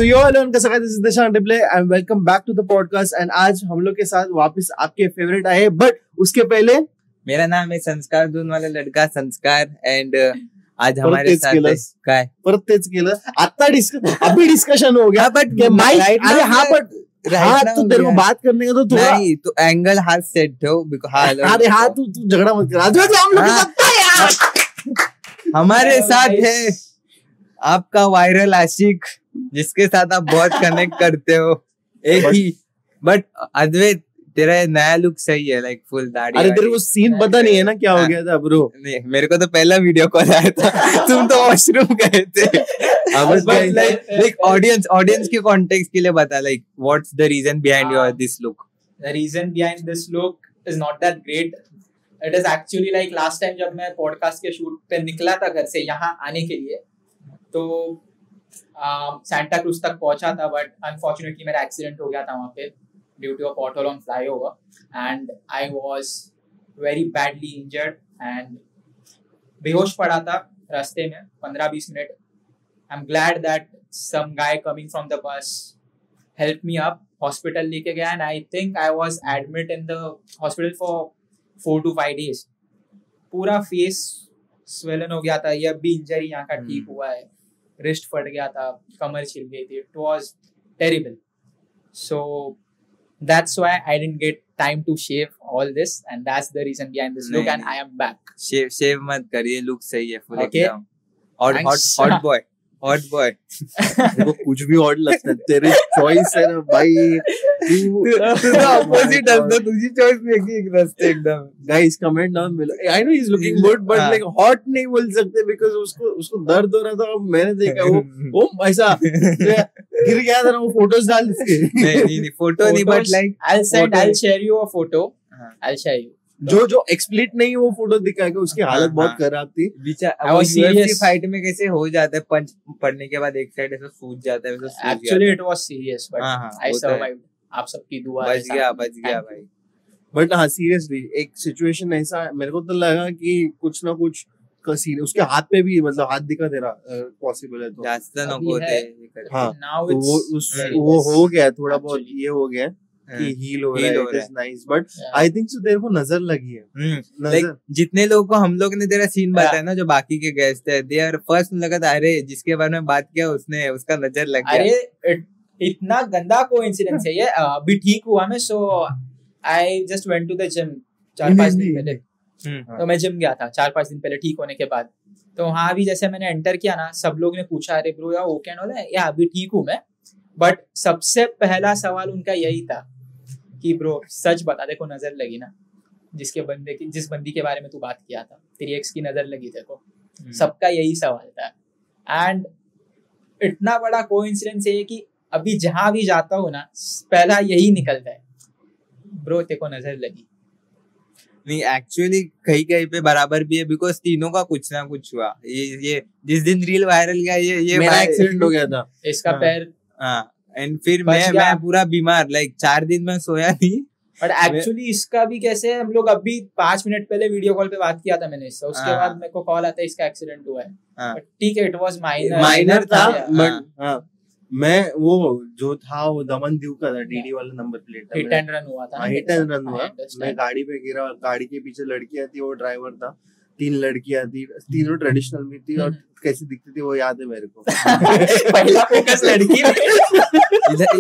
So you all on Kasaka, this is Dishan Dible and welcome back to the podcast. And आज हम लोग के साथ वापस आपके फेवरेट आए, बट उसके पहले मेरा नाम है संस्कार दून वाला लड़का संस्कार एंड आज हमारे साथ काय परत तेच केलं. आता अभी डिस्कशन हो गया बट माइक अरे हाँ बट हाँ तो तेरे को बात करने का तो थोड़ा नहीं तो एंगल हाथ सेट हो अरे हाँ तू झगड़ा मत कर. आज हम लोग के साथ यार हमारे साथ है आपका वायरल आशिक जिसके साथ आप बहुत कनेक्ट करते हो एक ही बट अद्वैत तेरा नया लुक सही है लाइक फुल दाढ़ी. अरे तेरे को सीन पता नहीं है ना क्या हो गया था ब्रो. नहीं मेरे को तो पहला वीडियो कॉल आया था तुम तो वॉशरूम गए थे. लाइक ऑडियंस के कॉन्टेक्स्ट के लिए बता like what's the reason behind your this look. The reason behind this look is not that great. It is actually like last time जब मैं पॉडकास्ट के शूट पे निकला था घर से यहाँ आने के लिए तो सांता क्रूज तक पहुंचा था बट अनफॉर्चुनेटली मेरा एक्सीडेंट हो गया था वहाँ पे due to a pothole on flyover and I was very badly injured and बेहोश पड़ा था रास्ते में 15-20 minute. I am glad that some guy coming from the bus help me up. Hospital लेके गया and I think I was admit in the hospital for 4 to 5 days. पूरा face swollen हो गया था. ये अभी इंजरी यहाँ का ठीक हुआ है. रिस्ट फट गया था, कमर छिल गई थी. It was terrible. So that's why I didn't get time to shave all this and that's the reason behind this look and I am back. Shave मत करिए लुक सही है फुल Okay. एकदम. और हॉट बॉय वो कुछ भी odd लगता है. तेरी चॉइस है ना भाई. तू तो ऑपोजिट है ना. तुझी चॉइस में एक रास्ते एकदम. Guys comment down below. I know he is looking good but like hot नहीं बोल सकते बिकॉज़ उसको दर्द हो रहा था. मैंने देखा वो ऐसा गिर गया था ना. वो फोटोज डाल इसके. नहीं फोटो नहीं but like I'll share you a photo. I'll share you. जो एक्सप्लिट नहीं वो फोटो दिखाएगा. उसकी हालत बहुत खराब थी. वो यूएफसी फाइट में कैसे हो जाता है पंच पड़ने के बाद एक साइड ऐसा सूज जाता है. Actually it was serious but I survived. आप सबकी दुआ बच गया भाई. बट हाँ सीरियसली एक सिचुएशन ऐसा मेरे को तो लगा कि कुछ ना कुछ सीन उसके हाथ पे भी मतलब हाथ दिखा तेरा पॉसिबल है तो जास्त नको होते. हाँ Now तो वो हो गया थोड़ा बहुत ये हो गया कि हील हो रहा है. It is nice but I think so तेरे को नजर लगी है. नजर जितने लोगों को हम लोग ने तेरा सीन बताया ना जो बाकी के गेस्ट है दे आर फर्स्ट लगा था अरे जिसके बारे में बात किया उसने उसका नजर लग गया. अरे इतना गंदा कोइंसिडेंस है ये. अभी ठीक हुआ मैं. So I just went to the gym 4-5 दिन पहले. तो मैं जिम गया था 4-5 दिन पहले ठीक होने के बाद. तो वहाँ भी जैसे मैंने एंटर किया ना सब लोग ने पूछा अरे ब्रो यार ओके एंड ऑल है या अभी ठीक हूँ मैं. बट सबसे पहला सवाल उनका यही था कि ब्रो सच बता देखो नजर लगी ना जिस बंदी के बारे में तू बात किया था तेरी एक्स की नजर लगी देखो. सबका यही सवाल था एंड इतना बड़ा कोइंसिडेंस है कि अभी जहां भी जाता हूँ ना पहला यही निकलता है ब्रो तेरे को नजर लगी. नहीं एक्चुअली कहीं पे बराबर भी है बिकॉज तीनों का कुछ ना कुछ हुआ. ये जिस दिन रील वायरल गया ये मेरा एक्सीडेंट हो गया था. इसका पैर एंड फिर मैं पूरा बीमार लाइक 4 दिन में सोया नहीं. बट एक्चुअली इसका भी कैसे हम लोग अभी 5 मिनट पहले वीडियो कॉल पे बात किया था मैंने इससे. उसके बाद मेरे को कॉल आता है इसका एक्सीडेंट हुआ है. बट ठीक है इट वाज माइनर था बट मैं वो जो था वो दमन दीव का था. डीडी वाला नंबर प्लेट था. हिट एंड रन हुआ था. हिट एंड रन हुआ. मैं गाड़ी पे गिरा. गाड़ी के पीछे लड़की आती वो ड्राइवर था. 3 लड़कियां थी. तीनों ट्रेडिशनल में थी और कैसी दिखती थी वो याद है मेरे को. पहला फोकस लड़की में.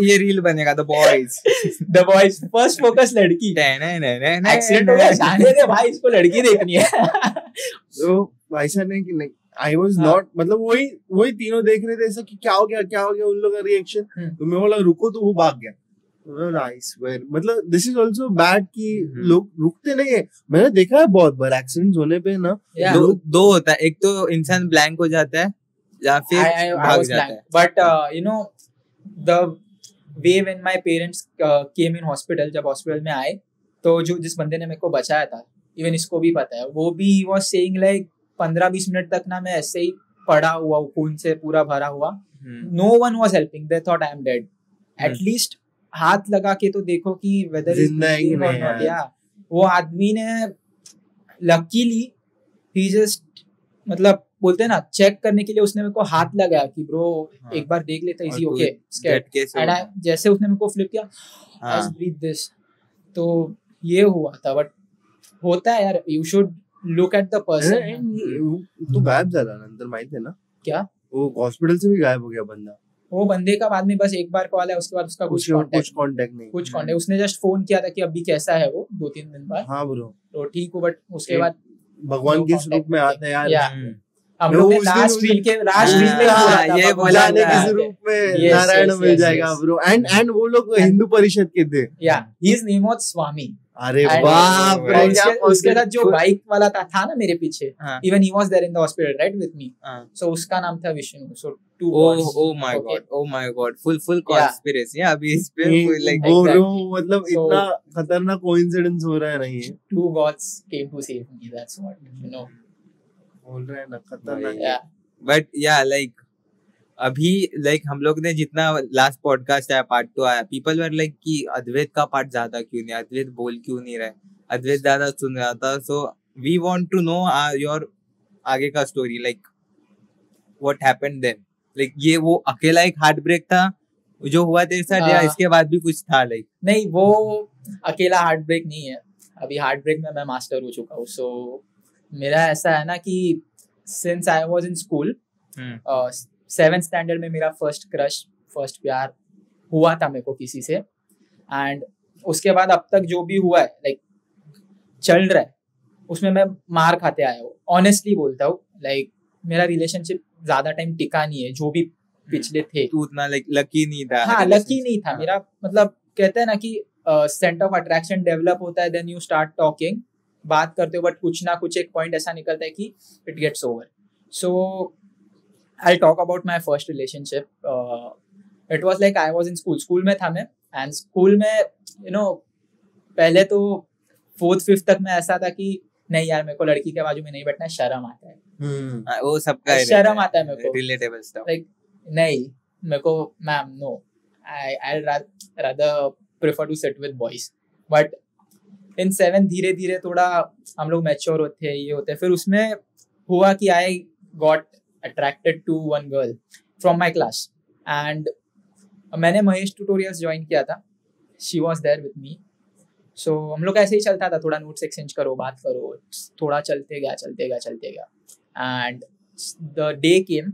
ये रील बनेगा द बॉयज फर्स्ट फोकस लड़की. एक्सीडेंट हो गया जाने दे भाई इसको लड़की देखनी है. तो ऐसा नहीं कि नहीं आई वॉज नॉट मतलब वही तीनों देख रहे थे ऐसा कि क्या हो गया उन लोगों का रिएक्शन. तो मैं बोला रुको तो वो भाग गया. नाइस मतलब दिस इज ऑल्सो बैड कि लोग रुकते नहीं है. मैंने देखा है बहुत बार एक्सीडेंट्स होने पे ना दो होता है. एक तो इंसान ब्लैंक हो जाता है या फिर भाग जाता है. But you know the way when my parents came in hospital जब हॉस्पिटल में आए तो जो जिस बंदे ने मेरे को बचाया था इवन इसको भी पता है वो भी वाज सेइंग लाइक 15-20 मिनट तक ना मैं ऐसे ही पड़ा हुआ खून से पूरा भरा हुआ. No one was helping. They thought I am dead. At least हाथ लगा के तो देखो कि वेदर इज वो आदमी ने लकीली ही जस्ट मतलब बोलते हैं ना चेक करने के लिए उसने मेरे को हाथ लगाया कि ब्रो हाँ। एक बार देख लेता, इजी और ओके स्कैर्ड, झटके से एंड जैसे उसने मेरे को फ्लिप किया हाँ। जस्ट ब्रीथ दिस, तो ये हुआ था. बट होता है यार, you should look at the person. तो गायब झाला नंतर माहिती आहे ना, क्या वो हॉस्पिटल से भी गायब हो गया बंदा. वो बंदे का बाद में बस एक बार कॉल है, उसके बाद उसका कुछ कुछ कांटेक्ट नहीं. कुछ कांटेक्ट. उसने जस्ट फोन किया था कि अभी कैसा है वो 2-3 दिन बाद, हाँ ब्रो, तो ठीक हो. बट उसके एक बाद भगवान के रूप में आता है यार. या हम्म। हम लोग ने उस दिन लास्ट उस- रील में हाँ, बोला था ये भगवान बोला जाने था. के रूप में Yes, नारायण yes, मिल yes, जाएगा yes. ब्रो. एंड वो लोग हिंदू परिषद के थे. या हिज नेम वाज स्वामी. अरे And- बाप रे, और क्या उसके साथ जो full- बाइक वाला था ना मेरे पीछे, हाँ, even he was there in the hospital right with me, हाँ. सो उसका नाम था Vishnu. So two Oh my god, oh my god, full conspiracy. अभी इस पे ये कोई like वो exactly. ब्रो, मतलब So- इतना खतरनाक कोइंसिडेंस हो रहा है ना ये. Two gods came to save me, that's what you know. बोल रहे हैं ना खतरनाक. या but yeah, like अभी like हम लोग ने जितना लास्ट पॉडकास्ट आया पार्ट 2 आया, पीपल वर लाइक कि अद्वैत का पार्ट ज्यादा क्यों नहीं, अद्वैत बोल क्यों नहीं रहा, अद्वैत ज्यादा सुन रहा था. So we want to know your आगे का story, like what happened then. Like ये वो अकेला एक हार्ट ब्रेक था जो हुआ तेरे साथ, या इसके बाद भी कुछ था? लाइक नहीं, वो अकेला हार्ट ब्रेक नहीं है. अभी हार्ट ब्रेक में मैं मास्टर हो चुका हूँ. सो मेरा ऐसा है ना कि since I was in school, 7th standard में मेरा फर्स्ट प्यार हुआ था मेरे को किसी से. एंड उसके बाद अब तक जो भी हुआ है लाइक चल रहा है, उसमें मैं मार खाते आया हूँ. ऑनेस्टली बोलता हूँ, लाइक मेरा रिलेशनशिप ज्यादा टाइम टिका नहीं है. जो भी पिछले थे, तू उतना लाइक लकी नहीं था. हाँ लकी नहीं था मेरा. मतलब कहते हैं ना कि सेंटर ऑफ अट्रैक्शन डेवलप होता है, देन यू स्टार्ट टॉकिंग, बात करते हो, बट कुछ ना कुछ एक पॉइंट ऐसा निकलता है कि it gets over. So I talk about my first relationship. It was like I was in school में था मैं. एंड स्कूल में यू नो पहले तो 4th-5th तक में ऐसा था कि नहीं यार मेरे को लड़की के बाजू में नहीं बैठना है, शर्म आता है. वो सबका शर्म आता है मेरे को. Relatable stuff. लाइक नहीं, मेरे को ma'am no, I rather prefer to sit with boys. But in 7 धीरे धीरे थोड़ा हम लोग मैच्योर होते हैं, ये होते हैं. फिर उसमें हुआ कि I got attracted to one girl from my class. And मैंने महेश ट्यूटोरियल्स ज्वाइन किया था. She was there with me. So हम लोग ऐसे ही चलता था, थोड़ा नोट्स एक्सचेंज करो, बात करो, थोड़ा चलते गया. एंड द डे केम,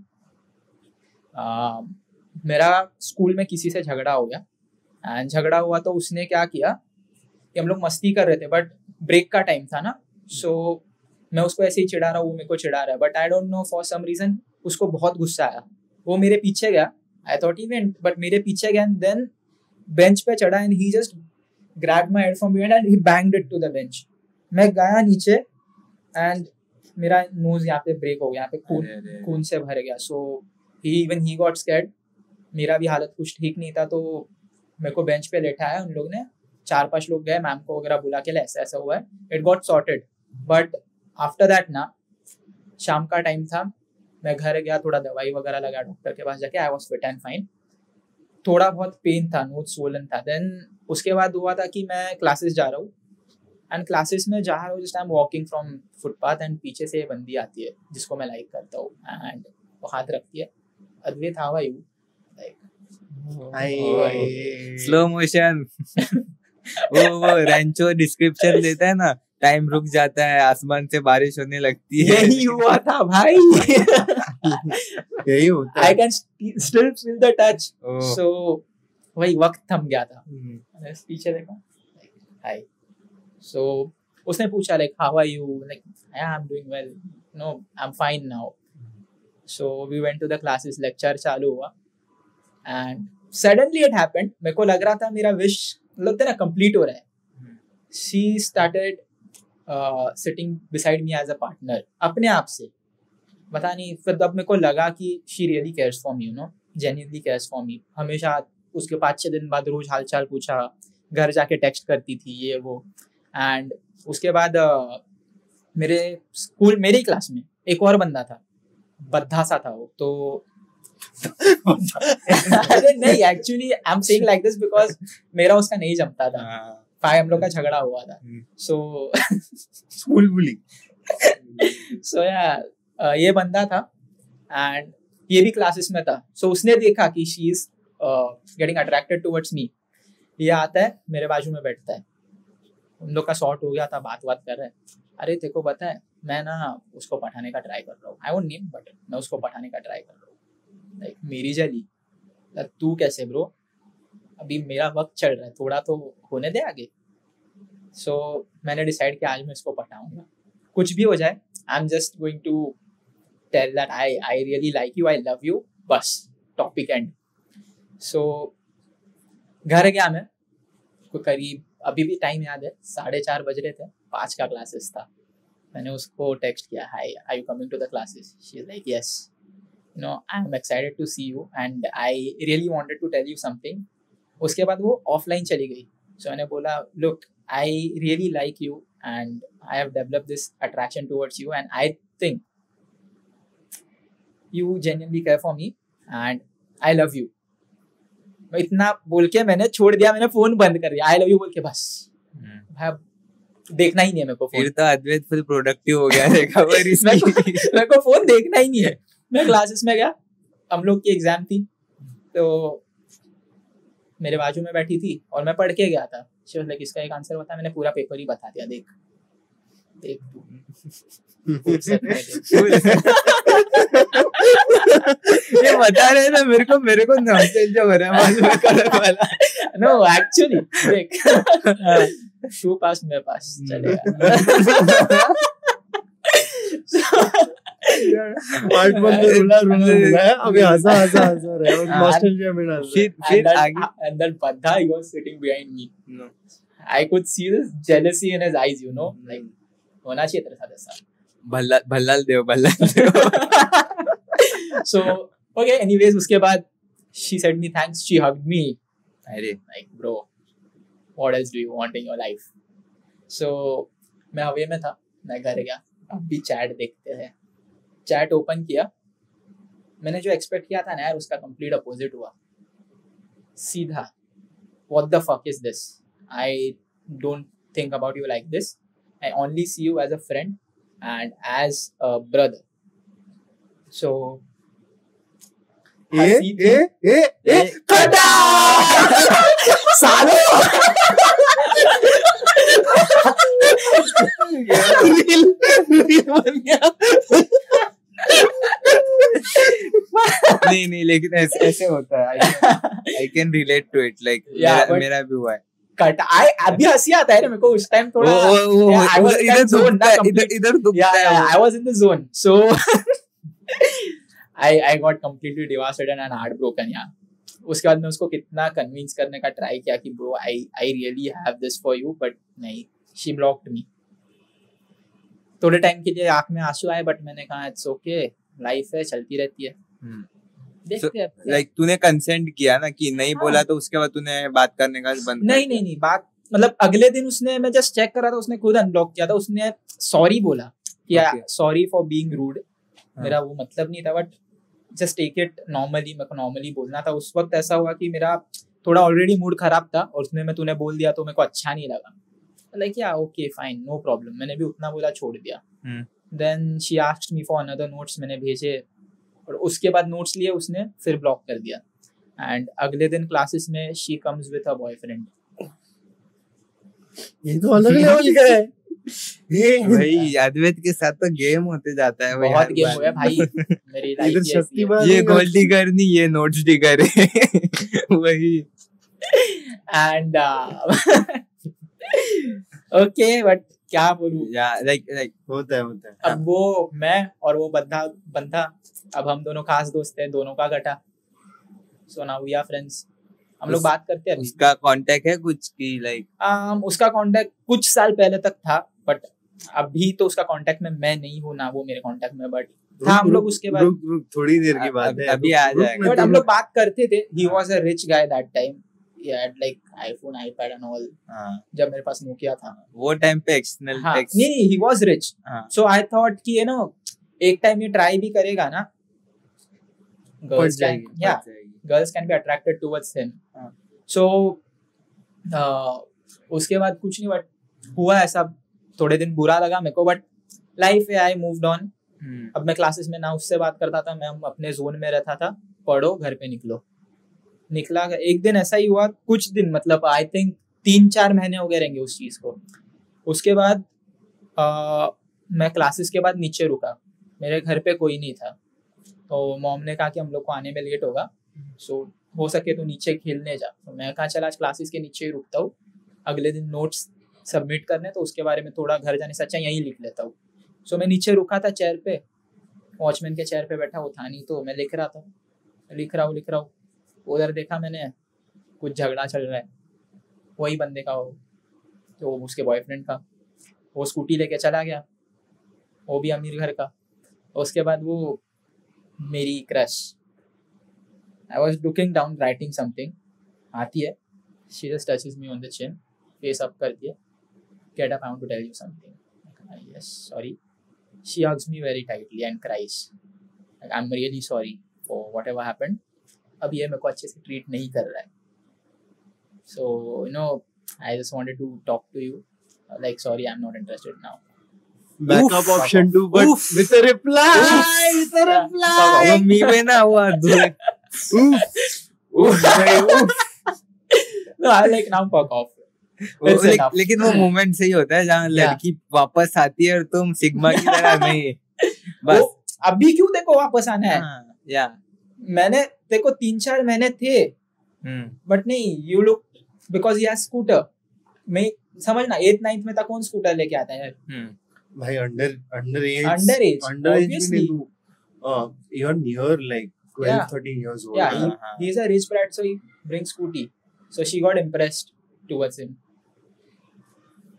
मेरा स्कूल में किसी से झगड़ा हो गया. एंड झगड़ा हुआ तो उसने क्या किया कि हम लोग मस्ती कर रहे थे, बट ब्रेक का टाइम था ना. सो मैं उसको ऐसे ही चिढ़ा रहा हूँ, वो मेरे को चिढ़ा रहा है. But I don't know for some reason उसको बहुत गुस्सा आया. वो मेरे पीछे गया. I thought he went, but मेरे पीछे गया. एंड देन बेंच पे चढ़ा and he just grabbed my head from behind and he banged it to the bench. मैं गया नीचे एंड मेरा नोज यहाँ पे ब्रेक हो गया, यहाँ पे खून से भर गया. सो he got scared. मेरा भी हालत कुछ ठीक नहीं था, तो मेरे को बेंच पे लेटाया उन लोग ने. 4-5 लोग गए, मैम को वगैरह बुला के ऐसा ऐसा हुआ है. It got sorted. But after that ना, शाम का टाइम था, मैं घर गया, थोड़ा दवाई वगैरह लगा डॉक्टर के पास जाके. I was fit and fine. थोड़ा बहुत पेन था, नोज स्वोलन था. देन उसके बाद हुआ था कि मैं क्लासेस जा रहा हूँ. एंड क्लासेस में जा रहा हूँ, just I am walking from footpath and पीछे से बंदी आती है जिसको मैं लाइक करता हूँ. एंड वो हाथ रखती है, Advait how are you, like slow motion. वो रेंचो डिस्क्रिप्शन देता है ना, टाइम रुक जाता है, आसमान से बारिश होने लगती है. यही हुआ था भाई. यही होता है. I can still feel the touch. Oh. सो वही वक्त थम गया था. मैंने पीछे देखा, हाय. सो उसने पूछा like how are you, like I am doing well, no I am fine now. So we went to the classes, lecture चालू हुआ. एंड सडनली इट हैपेंड, मेरे को लग रहा था मेरा विश लगता है ना कंप्लीट हो रहा है. She started sitting beside me as a partner, अपने आप से, पता नहीं. फिर तब मेरे को लगा कि she really cares for me, you know, genuinely cares for me. हमेशा उसके 5-6 दिन बाद रोज हालचाल पूछा, घर जाके टेक्स्ट करती थी, ये वो. एंड उसके बाद मेरे स्कूल, मेरी क्लास में एक और बंदा था, बद्धा सा था वो. तो अरे नहीं, actually I am saying like this because मेरा उसका नहीं जमता था. हम लोग का झगड़ा हुआ था. सो स्कूल बुली. सो या ये बंदा था एंड ये भी क्लासेस में था. सो उसने देखा कि she is getting attracted towards me. ये आता है मेरे बाजू में बैठता है. उन लोग का शॉर्ट हो गया था, बात कर रहे हैं. अरे तेरे को पता है मैं ना उसको पढ़ाने का ट्राई कर रहा हूँ. आई वोंट नेम बट मैं उसको पढ़ाने का ट्राई कर रहा हूँ. लाइक मेरी जली तू कैसे ब्रो, अभी मेरा वक्त चल रहा है, थोड़ा तो होने दे आगे. सो मैंने डिसाइड किया आज मैं इसको पढ़ाऊंगा, कुछ भी हो जाए. I am just going to tell that I really like you, I love you, बस टॉपिक एंड. सो घर गया मैं, करीब अभी भी टाइम याद है 4:30 बज रहे थे, 5 का क्लासेस था. मैंने उसको टेक्स्ट किया, hi are you coming to the classes. She is like yes, you know I am excited to see you and I really wanted to tell you something. उसके बाद वो ऑफलाइन चली गई. सो मैंने बोला look I really like you and I have developed this attraction towards you and I think you genuinely care for me and I love you. इतना बोल के मैंने छोड़ दिया, मैंने फोन बंद कर दिया. आई लव यू बोल के बस भाई देखना ही नहीं है मेरे को फोन. फिर तो अद्वैत फुल प्रोडक्टिव हो गया रिकवरी. मेरे को फोन देखना ही नहीं है. मैं क्लासेस में गया, हम लोग की एग्जाम थी तो मेरे बाजू में बैठी थी और मैं पढ़ के गया था. शी वाज लाइक इसका एक आंसर बता. मैंने पूरा पेपर ही बता दिया. देख देख ये बता रहे ना मेरे को नॉनसेंस जो हो रहा है मालूम है करने वाला. नो एक्चुअली देख तू पास मैं पास चलेगा. पार्ट 1 में रुला है, अभी हंसा रहा है, नॉस्टैल्जिया में डाल रहा है. फिर आगे and then Badha, he was sitting behind me. No. I could see this jealousy in his eyes, you know, like होना चाहिए तेरे साथ ऐसा. भल्लाल देव. So okay, anyways उसके बाद she said me thanks, she hugged me. अरे like bro, what else do you want in your life? So मैं हवे में था, मैं घर गया. अब भी चैट देखते हैं. चैट ओपन किया, मैंने जो एक्सपेक्ट किया था ना यार उसका कंप्लीट अपोजिट हुआ. सीधा what the fuck is this? I don't think about you like this. I only see you as a friend and as a brother. So कटा सालो नहीं लेकिन ऐसे होता है. I can relate to it. Like मेरा भी हुआ है. कट अभी हंसी आता है ना मेरे को. उस टाइम थोड़ा इधर दुखता है. I was in the zone, so I got completely devastated and heartbroken. यार उसके बाद मैं उसको कितना कन्विंस करने का ट्राई किया कि bro I really have this for you, but नहीं, she blocked me. थोड़े टाइम के लिए आँख में आंसू आए बट मैंने कहा इट्स ओके, लाइफ है, चलती रहती है. देखते हैं. लाइक तूने कंसेंट किया ना कि नहीं बोला तो उसके बाद तूने बात करने का बंद. नहीं बात मतलब अगले दिन उसने, मैं जस्ट चेक कर रहा था, उसने खुद अनब्लॉक किया था. उसने सॉरी बोला कि सॉरी फॉर बीइंग रूड. मेरा वो मतलब नहीं था but just take it normally. मेरे को नॉर्मली बोलना था. उस वक्त ऐसा हुआ कि मेरा थोड़ा ऑलरेडी मूड खराब था और उसने तूने बोल दिया तो मेरे को अच्छा नहीं लगा. Like yeah okay fine no problem. मैंने भी उतना बोला, छोड़ दिया. Then she asked me for another notes. मैंने भेजे और उसके बाद नोट्स लिए उसने, फिर ब्लॉक कर दिया. एंड अगले दिन क्लासेस में she comes with a boyfriend. ये तो अलग लेवल का है. भाई अद्वैत के साथ तो गेम होते जाता है. बहुत गेम हुआ है भाई मेरी लाइफ. ये गोल्ड डिगर नहीं, ये नोट्स डिगर है. वही. एंड ओके बट क्या बोलूं. लाइक होता है. अब वो मैं और वो बंदा अब हम दोनों खास दोस्त हैं, दोनों का गटा. So now we are friends. हम लोग बात करते हैं. उसका कांटेक्ट है कुछ की लाइक उसका कांटेक्ट कुछ साल पहले तक था बट अभी तो उसका कांटेक्ट में मैं नहीं हूँ ना वो मेरे कांटेक्ट में. बट था हम लोग. उसके बाद थोड़ी देर की बात है, अभी आ जाएगा. बट हम लोग बात करते थे. He was a rich guy that time. he had like iPhone, iPad and all. जब मेरे पास Nokia था वो टाइम पे एक्सटर्नल टेक्स्ट. नहीं he was rich. So I thought कि you know एक टाइम ये ट्राई भी करेगा ना, girls can be attracted towards him. So उसके बाद कुछ नहीं बट हुआ ऐसा. थोड़े दिन बुरा लगा मेरे को बट लाइफ है. I moved on अब मैं क्लासेस में ना उससे बात करता था, मैं अपने जोन में रहता था, पढ़ो घर पे निकला। एक दिन ऐसा ही हुआ, कुछ दिन मतलब आई थिंक 3-4 महीने हो गए रहेंगे उस चीज़ को। उसके बाद मैं क्लासेस के बाद नीचे रुका, मेरे घर पे कोई नहीं था, तो मॉम ने कहा कि हम लोग को आने में लेट होगा, सो हो सके तो नीचे खेलने जा। तो मैं कहा चला आज क्लासेस के नीचे ही रुकता हूँ, अगले दिन नोट्स सबमिट करने तो उसके बारे में थोड़ा घर जाने से अच्छा यहीं लिख लेता हूँ। सो मैं नीचे रुका था चेयर पे, वॉचमैन के चेयर पे बैठा, वो था नहीं, तो मैं लिख रहा हूँ। उधर देखा मैंने कुछ झगड़ा चल रहा है, वही बंदे का हो, तो उसके बॉयफ्रेंड का, वो स्कूटी लेके चला गया, वो भी अमीर घर का। उसके बाद वो मेरी crush, I was looking down writing something, आती है, she just touches me on the chin, face up करती है, get up, I want to tell you something, yes sorry, she hugs me very tightly and cries, I am really sorry for whatever happened, अब ये मेरे को अच्छे से treat नहीं कर रहा है, so you know I just wanted to talk to you, like sorry I'm not interested now. Backup option 2 but with a reply. वो मीमे ना हुआ No, I like now fuck off. लेकिन वो मोमेंट सही होता है जहाँ लड़की वापस आती है और तुम सिग्मा की तरह नहीं, बस अभी क्यों देखो वापस आना है, या मैंने देखो 3-4 महीने थे, बट नहीं, you look because he has scooter, मैं समझना 8th-9th में तक कौन स्कूटर लेके आता है यार भाई, under as obviously, you're near like 12-13 years old. Yeah, he is a rich brat, so he brings scooty, so she got impressed towards him.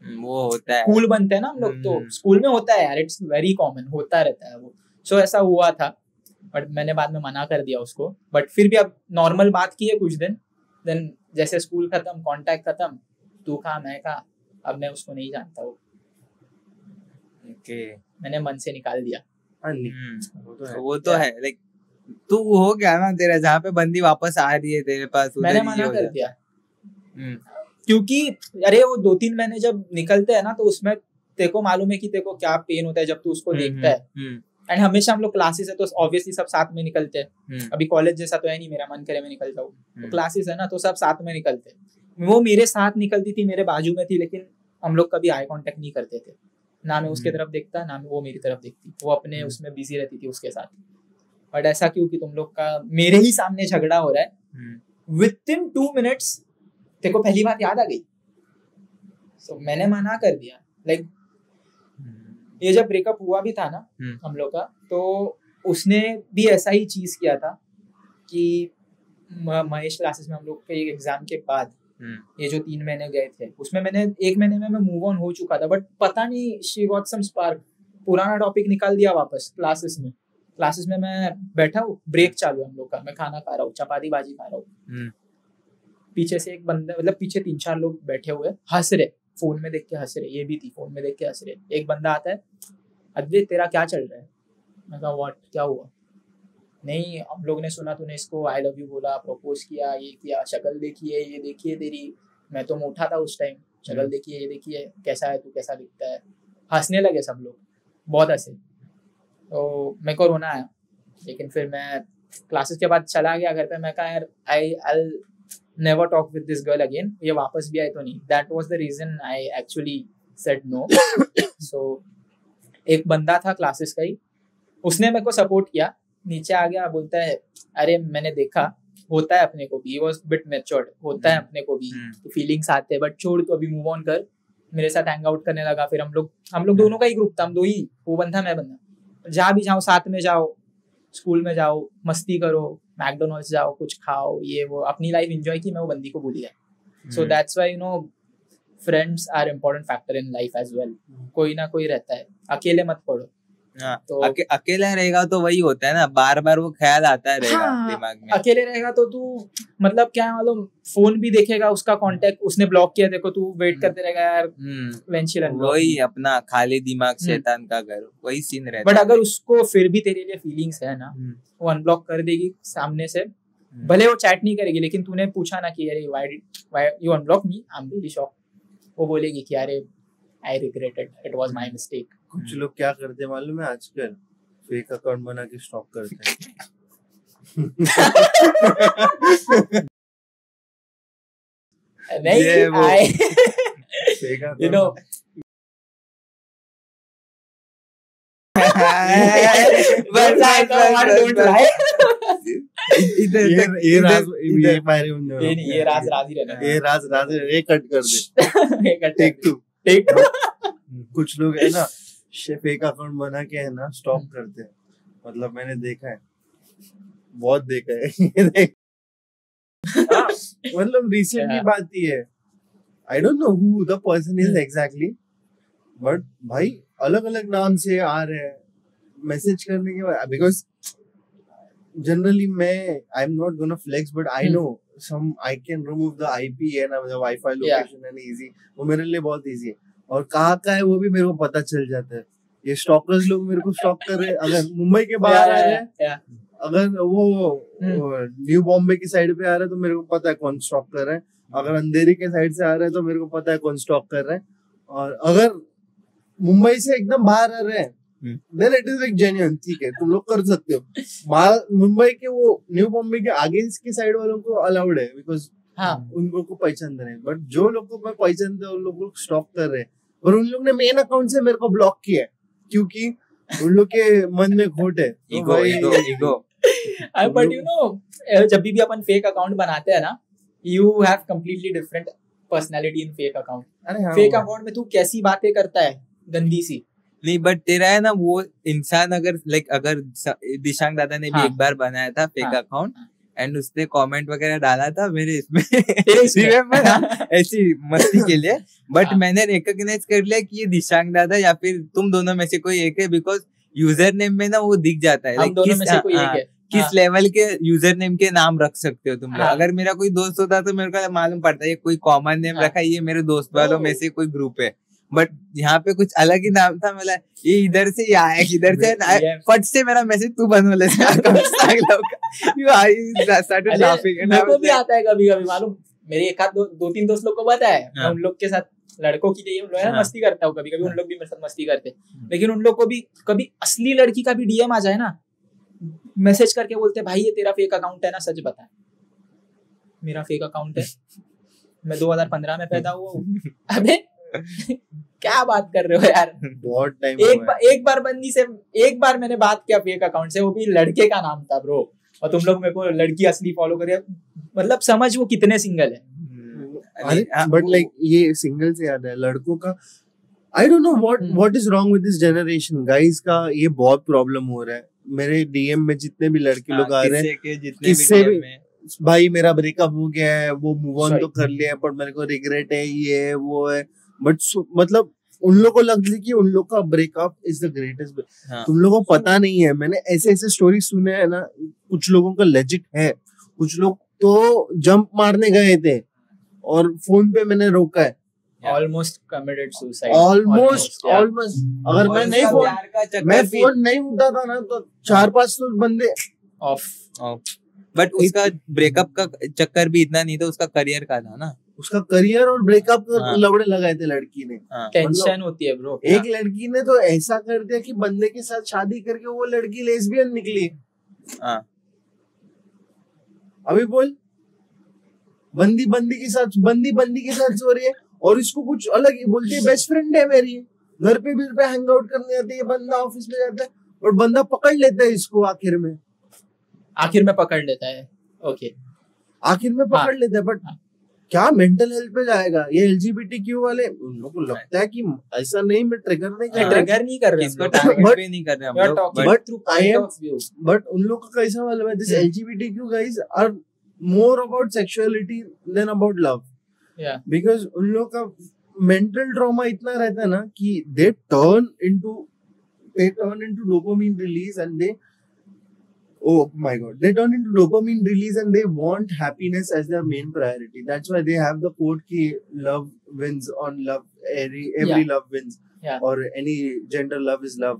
वो होता है, कूल बनते हैं ना हम लोग, तो स्कूल में होता है यार, इट्स वेरी कॉमन, होता रहता है वो। सो ऐसा हुआ था, बट मैंने बाद में मना कर दिया उसको, बट फिर भी अब नॉर्मल बात की है कुछ दिन, देन जैसे स्कूल खत्म, कांटेक्ट खत्म, तू कहा मैं कहा, अब मैं उसको नहीं जानता हूँ, मैंने मन से निकाल दिया। वो तो है, लाइक तू हो गया ना तेरा, जहाँ पे बंदी वापस आ रही है तेरे पास, मैंने मना कर दिया, क्योंकि अरे वो 2-3 महीने जब निकलते हैं ना, तो उसमें तेरे को मालूम है कि तेरे को क्या पेन होता है जब तू उसको देखता है, एंड हमेशा हम लोग क्लासेस है तो ऑब्वियसली सब साथ में निकलते हैं, अभी कॉलेज जैसा तो है नहीं, मेरा मन करे मैं निकल जाऊँ, तो क्लासेस है ना तो सब साथ में निकलते हैं, वो मेरे साथ निकलती थी, मेरे बाजू में थी, लेकिन हम लोग कभी आई कांटेक्ट नहीं करते थे, ना मैं उसके तरफ देखता, ना वो मेरी तरफ देखती, वो अपने उसमें बिजी रहती थी उसके साथ। बट ऐसा क्यों कि तुम लोग का मेरे ही सामने झगड़ा हो रहा है, विदिन 2 मिनट्स तेरे को पहली बात याद आ गई, so मैंने मना कर दिया। लाइक ये जब ब्रेकअप हुआ भी था ना हम लोग का, तो उसने भी ऐसा ही चीज किया था कि महेश क्लासेस में हम लोग के एग्जाम के बाद ये जो 3 महीने गए थे, उसमें मैंने 1 महीने में मैं मूव ऑन हो चुका था, बट पता नहीं शी गॉट सम स्पार्क, पुराना टॉपिक निकाल दिया वापस क्लासेस में मैं बैठा हूँ, ब्रेक चालू है हम लोग का, मैं खाना खा रहा हूँ, चपाती भाजी खा रहा हूँ, पीछे से एक बंदा, मतलब पीछे 3-4 लोग बैठे हुए हंस रहे, फोन में देख के हंस रहे, ये भी थी फोन में देख के हंस रहे, एक बंदा आता है, अद्वैत तेरा क्या चल रहा है, मैं कहा व्हाट, क्या हुआ, नहीं हम लोग ने सुना तूने इसको आई लव यू बोला, प्रपोज किया, ये किया, शक्ल देखिए, ये देखिए तेरी, मैं तो मोटा था उस टाइम, शक्ल देखिए, ये देखिए कैसा है तू, कैसा दिखता है, हंसने लगे सब लोग, बहुत हंसे, तो मेरे को रोना आया, लेकिन फिर मैं क्लासेस के बाद चला गया घर पे, मैं कहा यार I'll never talk with this girl again, ये वापस भी आए तो नहीं, that was the reason I actually said no। so एक बंदा था क्लासेस का ही, उसने मेरे को सपोर्ट किया, नीचे आ गया, बोलता है अरे मैंने देखा, होता है अपने को भी, he was bit matured, होता है अपने को भी, तो फीलिंग्स आते हैं, बट छोड़ तो अभी मूव ऑन कर, मेरे साथ हैंग आउट करने लगा, फिर हम लोग दोनों का ही ग्रुप था, हम दो ही, वो बंदा मैं बंदा, जहाँ भी जाओ साथ में जाओ, स्कूल में जाओ, मस्ती करो, मैकडोनल्ड्स जाओ, कुछ खाओ, ये वो, अपनी लाइफ एंजॉय की, मैं वो बंदी को भूल गया। So that's why you know friends are important factor in life as well, कोई ना कोई रहता है, अकेले मत पढ़ो। तो अकेला रहेगा तो वही होता है ना, बार बार वो ख्याल आता है रहेगा दिमाग में। अकेले रहेगा तो तू मतलब क्या मालूम, फोन भी देखेगा, उसका कांटेक्ट उसने ब्लॉक किया, देखो तू वेट करते रहेगा यार, वही अपना खाली दिमाग शैतान का घर, वही सीन रहता है। बट अगर उसको फिर भी तेरे लिए फीलिंग्स है ना, वो अनब्लॉक कर देगी सामने से, भले वो चैट नहीं करेगी, लेकिन तूने पूछा ना कि अरे why you unblock me, I am really shock, वो बोलेगी कि अरे I regretted, it was my mistake. कुछ लोग क्या करते हैं मालूम है आजकल, फेक अकाउंट बना के स्टॉक करते हैं. नहीं, ये वो- फेक you know, बस don't lie. ये राज ये मारे उन्होंने. ये नहीं, ये राज राज ही रहना. ये राज ये कट कर दे. Take to. कुछ लोग है ना फेक अकाउंट बना के है ना स्टॉक करते हैं. मतलब मैंने देखा है, बहुत देखा है. मतलब रिसेंटली Yeah. बात ही है. आई don't know who the person is exactly, but भाई अलग अलग नाम से आ रहे हैं मैसेज करने के बाद. बिकॉज जनरली मैं I am not gonna flex, but I know some I can remove the IP है ना, मतलब वाईफाई लोकेशन है ना, इजी. वो मेरे लिए बहुत इजी है. और कहाँ का है वो भी मेरे को पता चल जाता है. ये स्टॉकर्स लोग मेरे को स्टॉक कर रहे हैं. अगर मुंबई के बाहर आ रहे हैं, अगर वो न्यू बॉम्बे की साइड पे आ रहा है तो मेरे को पता है कौन स्टॉक कर रहा है. अगर अंधेरी के साइड से आ रहा है तो मेरे को पता है कौन स्टॉक कर रहा है. और अगर मुंबई से एकदम बाहर आ रहे हैं then it is like genuine. ठीक है, तुम लोग कर सकते हो. मुंबई के वो न्यू बॉम्बे के आगे के साइड वालों को अलाउड है, बिकॉज उन लोग को पहचान रहे हैं. बट जो लोग को मैं पहचानते हैं उन लोग को स्टॉक कर रहे हैं. और उन लोग ने मेन अकाउंट से मेरे को ब्लॉक किया है क्योंकि उन लोग के मन में खोट है. ईगो. बट यू नो, जब भी अपन फेक अकाउंट बनाते हैं ना, you have completely different personality in fake account. Fake account में तू कैसी बातें करता है, गंदी सी. नहीं, बट तेरा है ना वो इंसान, अगर लाइक अगर दिशांग दादा ने भी एक बार बनाया था फेक अकाउंट एंड उसने कमेंट वगैरह डाला था मेरे इसमें ऐसी मस्ती के लिए. बट मैंने रिकॉग्नाइज कर लिया कि ये दिशांग दादा या फिर तुम दोनों में से कोई एक है, बिकॉज यूजर नेम में ना वो दिख जाता है. हम दोनों में से कोई एक है. किस लेवल के यूजर नेम के नाम रख सकते हो तुम लोग. अगर मेरा कोई दोस्त होता तो मेरे को मालूम पड़ता है ये कोई कॉमन नेम रखा है, ये मेरे दोस्त वालों में से कोई ग्रुप है. बट यहाँ पे कुछ अलग ही नाम था. मतलब ये इधर से आया, इधर से फट से मेरा मैसेज तू बनवा ले. मेरे को भी आता है कभी कभी, मालूम. मेरे एक आध दो तीन दोस्त लोग को पता है. मैं उन लोग के साथ, लड़कों की लिए उन लोग मस्ती करता हूँ कभी कभी. उन लोग भी मेरे साथ मस्ती करते. लेकिन उन लोग को भी कभी असली लड़की का भी डीएम आ जाए ना, मैसेज करके बोलते भाई ये तेरा फेक अकाउंट है ना, सच बता. मेरा फेक अकाउंट है, मैं 2015 में पैदा हुआ हूँ. अबे क्या बात कर रहे हो यार. बहुत टाइम एक बार बंदी से एक बार मैंने बात किया फेक अकाउंट से, वो भी लड़के का नाम था ब्रो. और तुम लोग मेरे को लड़की असली फॉलो करे. मतलब समझ वो कितने सिंगल है. बट लाइक ये सिंगल से याद है लड़कों का. आई don't know what is wrong with this generation guys का. ये बहुत प्रॉब्लम हो रहा है. मेरे डीएम में जितने भी लड़के लोग आ रहे हैं, किससे भी भाई मेरा ब्रेकअप हो गया है, वो मूव ऑन तो कर लिया है पर मेरे को रिग्रेट है, ये है वो है. बट मतलब उन लोगों को लगता है कि उन लोग का ब्रेकअप इज द ग्रेटेस्ट. तुम लोगों को पता नहीं है. मैंने ऐसे ऐसे स्टोरी सुने हैं ना, कुछ लोगों का लेजिट है. कुछ लोग तो जंप मारने गए थे और फोन पे मैंने रोका है. Almost committed suicide. ऑलमोस्ट अगर मैं फोन नहीं उठाता ना तो 4-5 तो बंदे ऑफ. बट उसका ब्रेकअप का चक्कर भी इतना नहीं था, उसका करियर का था ना. उसका करियर और ब्रेकअप लवड़े लगाए थे लड़की ने. टेंशन होती है ब्रो. एक लड़की ने तो ऐसा कर दिया कि बंदे के साथ शादी करके वो लड़की लेस्बियन निकली. अभी बोल, बंदी के साथ सो रही है और इसको कुछ अलग ही बोलती है बेस्ट फ्रेंड है मेरी. घर पे हैंग आउट करने आती है. बंदा ऑफिस में जाता है और बंदा पकड़ लेता है इसको. आखिर में पकड़ लेता है. ओके, आखिर में पकड़ लेता है. बट क्या मेंटल हेल्थ पे जाएगा ये एलजीबीटीक्यू वाले. उन लोगों को लगता है कि ऐसा नहीं, मैं ट्रिगर नहीं कर रहे हैं, इसको टारगेट पे नहीं कर रहे हम लोग. बट उन लोगों का कैसा वाला है, this LGBTQ guys are more about sexuality than about love. Because उन लोगों का मेंटल ट्रॉमा इतना रहता है ना कि they turn into dopamine release and they oh my god, they turn into dopamine release and they want happiness as their main priority. That's why they have the quote ki love wins on love, every love wins, or any gender love is love.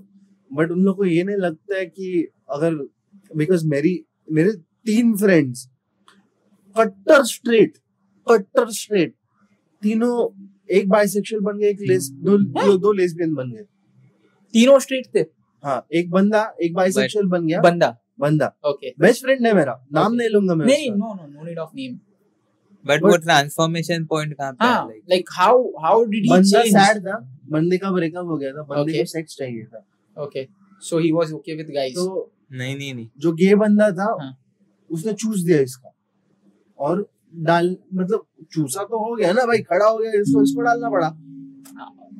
But उन लोगों को ये नहीं लगता है कि अगर because मेरे 3 friends कट्टर स्ट्रेट तीनों, एक बाइसेक्सुअल बन गए, एक दो लेस्बियन बन गए. तीनों स्ट्रेट थे. हाँ एक बंदा एक बाइसेक्सुअल बन गया, बंदा ओके बेस्ट फ्रेंड है मेरा, नाम Okay. नहीं लूंगा मैं नहीं उसका। No need of name but वो ट्रांसफॉर्मेशन पॉइंट कहाँ पे है? हाँ Like, like how did he बंदा चेंज सैड था, बंदे का ब्रेकअप हो गया था, बंदे Okay. को सेक्स चाहिए था, okay so he was okay with guys तो नहीं जो गे बंदा था हाँ. उसने चूस दिया इसका और डाल मतलब चूसा तो हो गया ना भाई, खड़ा हो गया, इसको डालना पड़ा,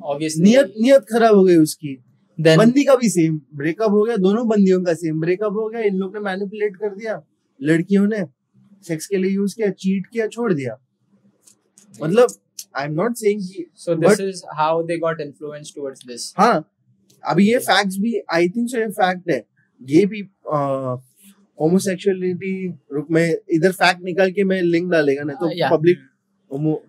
ऑब्वियसली नियत खराब हो गई उसकी। देन बंदी का भी सेम ब्रेकअप हो गया, दोनों बंदियों का सेम ब्रेकअप हो गया, इन लोग ने मैनिपुलेट कर दिया, लड़कियों ने सेक्स के लिए यूज किया, चीट किया, छोड़ दिया। मतलब आई एम नॉट सेइंग कि so this is how they got influenced towards this हाँ अभी ये फैक्ट्स भी आई थिंक सो ये फैक्ट है, ये भी होमोसेक्सुअलिटी, रुक मैं इधर फैक्ट निकाल के मैं लिंक डालेगा ना तो Yeah. पब्लिक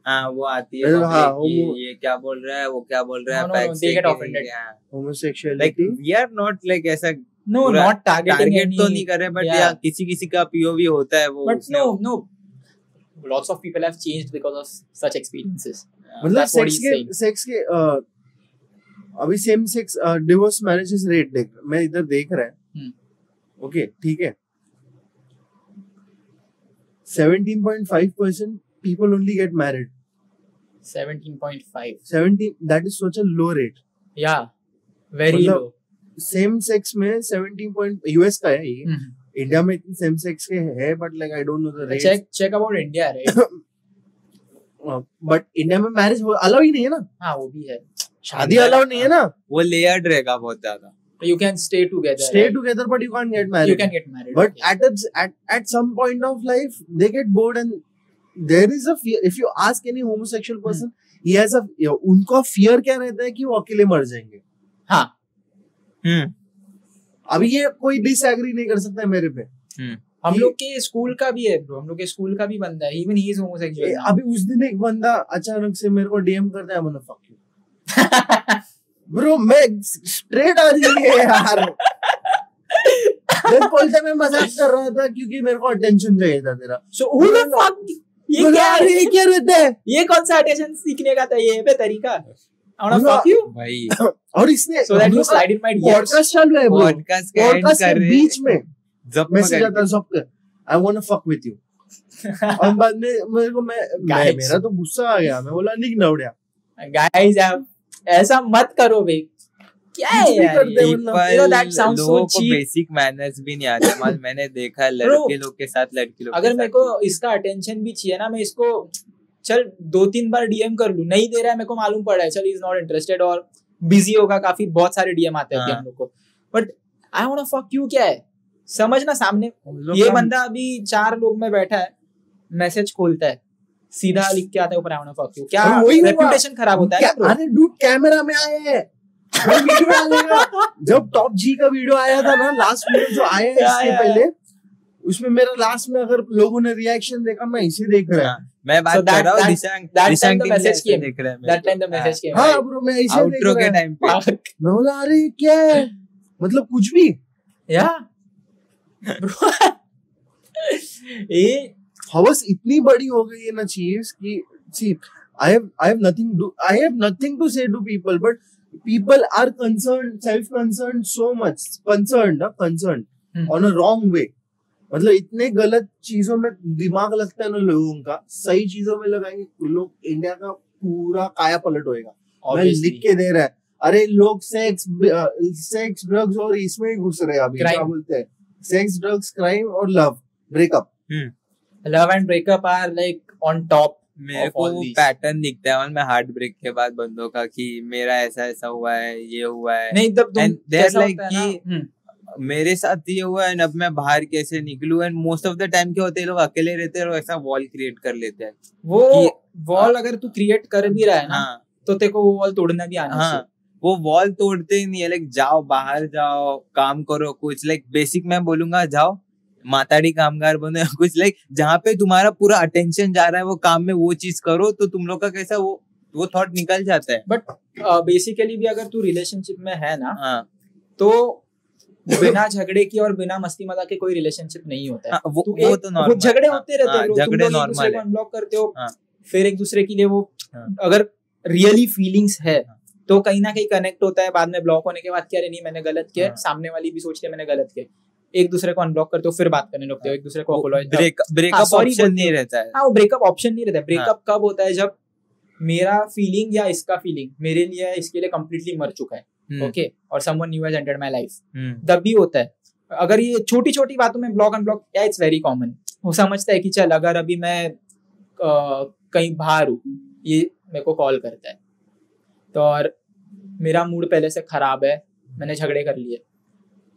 हाँ वो आती है हाँ, public कि homo- ये क्या बोल रहा है, वो क्या बोल रहा है, No, facts they है get कि offended. नहीं, हाँ। like homosexuality we are not like ऐसा no पूरा not targeting टारगेट any तो नहीं कर रहे, बट yeah. या किसी का पीओवी होता है वो but उसने- no lots of people have changed because of such experiences मतलब That's what he's saying. Sex के अभी same sex divorce marriages rate देख मैं इधर देख रहा है, ओके ठीक है, 17.5% people only get married. 17.5 17 that is such a low rate. yeah very मतलब low सेम सेक्स में 17 पॉइंट यूएस का है ये, Mhm. इंडिया में इतने सेम सेक्स के है but like I don't know the rate, check about India right but India में मैरिज अलाउ ही नहीं है ना, हाँ वो भी है शादी अलाउ नहीं है ना, वो लेयर्ड रहेगा बहुत ज्यादा। you can stay together stay right? together but you can't get you married, can get married but okay. at some point of life they get bored and there is a fear. If you ask any homosexual person he has a उनका fear क्या रहता है कि वो अकेले मर जाएंगे। हाँ अभी ये कोई डिसएग्री नहीं कर सकता है मेरे पे, हम लोग के स्कूल का भी है ब्रो, हम लोग के स्कूल का भी बंदा है, इवन ही इज होमोसेक्सुअल अभी उस दिन एक बंदा अचानक से मेरे को डीएम करता है, मैंने फक यू ब्रो, मैं स्ट्रेट आ रही है यार बोलते मैं मजाक कर रहा था क्योंकि मेरे को अटेंशन चाहिए था तेरा, सो हु द फक ये क्या है, ये क्या रहता है, ये कौन सा अटेंशन सीखने का था, ये पे तरीका आई वांट मतलब- फक यू भाई और इसने so that you slide in my DMs podcast चालू है ब्रो, पॉडकास्ट का एंड पॉडकास्ट कर के रहे बीच में जब मैसेज आता है सबके I want to fuck with you और बाद में मेरे को Guys. मेरा तो गुस्सा आ गया, मैं बोला निक नवड़िया गाइस ऐसा मत करो बे, क्या है कुछ भी यार करते ये? हैं, मतलब You know, that sounds so लोगों को cheap. बेसिक मैनर्स भी नहीं आते माल, मैंने देखा है लड़के लोग के साथ लड़की लोग अगर के मेरे साथ को इसका अटेंशन भी चाहिए ना, मैं इसको चल 2-3 बार डीएम कर लूं, नहीं दे रहा है मेरे को मालूम पड़ा है, चल ही इज नॉट इंटरेस्टेड और बिजी होगा, काफी बहुत सारे डीएम आते हैं हाँ। हम लोग को, but I want to fuck you क्या है, समझना सामने लोग ये का- बंदा अभी 4 लोग में बैठा है, मैसेज खोलता है, सीधा लिख के आता है ऊपर I want to fuck you, क्या और वही हुआ। रेपुटेशन खराब होता है ना ब्रो। अरे डूड कैमरा में आए हैं वो वीडियो डालेगा, जब टॉप जी का वीडियो आया था ना, लास्ट वीडियो जो आया है इसके पहले, उसमें मेरा लास्ट में अगर लोगों ने रिएक्शन देखा, मैं इसे देख रहा हाँ, मैं बात So कर रहा हूँ that- Dishang that time Dishang the team message से came. देख रहा है दैट टाइम द मैसेज केम, हाँ ब्रो मैं इसे आउटरो के देख रहा टाइम पे मैं बोला अरे क्या है, मतलब कुछ भी या ब्रो ये हवस इतनी बड़ी हो गई है ना चीज की, see I have nothing to say to people, but people are concerned, self-concerned so much, concerned on a wrong way. मतलब इतने गलत चीजों में दिमाग लगता है ना लोगों का, सही चीजों में लगाएंगे लोग, इंडिया का पूरा काया पलट होएगा। मैं लिख के दे रहा है, अरे लोग सेक्स ड्रग्स और इसमें ही घुस रहे हैं अभी, क्या बोलते हैं, सेक्स ड्रग्स क्राइम और love breakup, love and breakup are like on top. मेरे को पैटर्न दिखता है और मैं हार्ट ब्रेक के बाद बंदों का कि मेरा ऐसा हुआ है, ये हुआ है, नहीं तब तुम कैसा होता है ना, मेरे साथ ये हुआ है, अब मैं बाहर कैसे निकलूं, and most of the time क्या होते हैं, लोग अकेले रहते हैं और ऐसा वॉल क्रिएट कर लेते हैं। वो वॉल अगर तू क्रिएट कर भी रहा है ना, तो तेरे को वो वॉल तोड़ना भी आना चाहिए। वो वॉल तोड़ते ही नहीं है, लाइक जाओ बाहर जाओ, काम करो कुछ, लाइक बेसिक मैं बोलूंगा जाओ माताड़ी कामगार बनो, कुछ लाइक जहाँ पे तुम्हारा पूरा अटेंशन जा रहा है वो काम में, वो चीज करो, तो तुम लोग का कैसा वो थॉट निकल जाता है। बट बेसिकली भी अगर तू रिलेशनशिप में है ना, तो बिना झगड़े की और बिना मस्ती मजाक के कोई रिलेशनशिप नहीं होता है। वो तो नॉर्मल, झगड़े होते रहते हैं, झगड़े नॉर्मल है, अनब्लॉक करते हो, फिर एक दूसरे के लिए वो अगर रियली फीलिंग्स है तो कहीं ना कहीं कनेक्ट होता है बाद में ब्लॉक होने के बाद कि अरे नहीं मैंने गलत किया, सामने वाली भी सोचती है मैंने गलत किया, एक दूसरे को अनब्लॉक करते हो, फिर बात करने लगते हो, एक दूसरे को ब्रेकअप ऑप्शन नहीं रहता है। हाँ वो ब्रेकअप ऑप्शन नहीं रहता है। ब्रेकअप कब होता है, जब मेरा फीलिंग या इसका फीलिंग मेरे लिए इसके लिए कंप्लीटली मर चुका है, ओके, और someone new has entered my life, तब भी होता है। अगर ये छोटी छोटी बातों में ब्लॉक अनब्लॉक, या इट्स वेरी कॉमन, वो समझता है कि चल अगर अभी मैं कहीं बाहर हूँ, ये मेरे को कॉल करता है तो, और मेरा मूड पहले से खराब है, मैंने झगड़े कर लिए,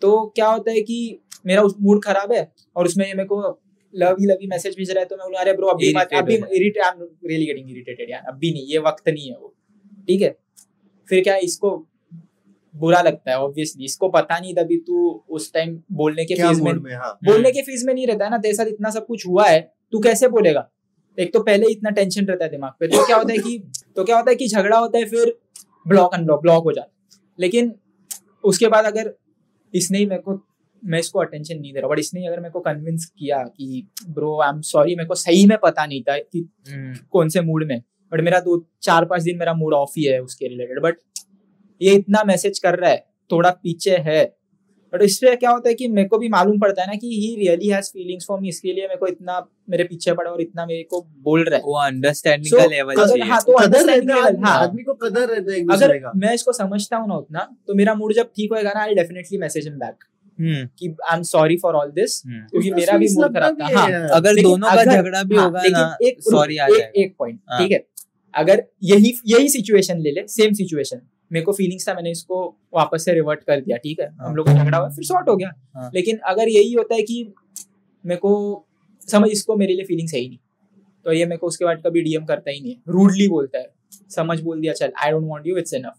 तो क्या होता है कि मेरा उस मूड खराब है और उसमें मेरे को लवी मैसेज भेज रहा है, तो मैं बोलूँ अरे ब्रो अभी मत, अभी irritate, I am really getting irritated यार, अभी नहीं, ये वक्त नहीं है वो, ठीक है। फिर क्या है, इसको बुरा लगता है ऑब्वियसली, इसको पता नहीं तभी तू उस टाइम बोलने के फेज में बोलने के फेज में नहीं रहता है ना, तेरे साथ इतना सब कुछ हुआ है, तू कैसे बोलेगा, एक तो पहले इतना टेंशन रहता है दिमाग पे, तो क्या होता है कि झगड़ा होता है, फिर ब्लॉक हो जाता है। लेकिन उसके बाद अगर इसने ही मेरे को, मैं इसको अटेंशन नहीं दे रहा, बट इसने अगर मेरे को कन्विंस किया कि ब्रो आई एम सॉरी, मेरे को सही में पता नहीं था कि कौन से मूड में, बट मेरा 2-4-5 दिन मेरा मूड ऑफ ही है उसके रिलेटेड, बट ये इतना मैसेज कर रहा है, थोड़ा पीछे है, बट इससे क्या होता है कि मेरे को भी मालूम पड़ता है ना कि he really has feelings for मी, इसके लिए मेरे को इतना मेरे पीछे पड़ा और इतना मेरे को बोल रहा है, वो अंडरस्टैंडिंग का लेवल चाहिए। हाँ, तो अंडरस्टैंडिंग लेवल, हाँ, आदमी को कदर रहता है एक दूसरे का। अगर मैं इसको समझता हूँ ना उतना, तो मेरा मूड जब ठीक होएगा ना, I definitely message him back कि I am sorry for all this, क्योंकि मेरा भी मूड खराब था। हाँ, अगर दोनों का झगड़ा भी होगा ना, सॉरी आ जाएगा। एक पॉइंट, ठीक है, अगर यही सिचुएशन ले ले, सेम सिचुएशन, मेरे को फीलिंग्स था, मैंने इसको वापस से रिवर्ट कर दिया, ठीक है, हम लोग का झगड़ा हुआ, फिर सॉर्ट हो गया। लेकिन अगर यही होता है कि मेरे को समझ, इसको मेरे लिए फीलिंग्स है ही नहीं, तो ये मेरे को उसके बाद कभी डीएम करता ही नहीं है, रूडली बोलता है, समझ बोल दिया, चल I don't want you, it's enough.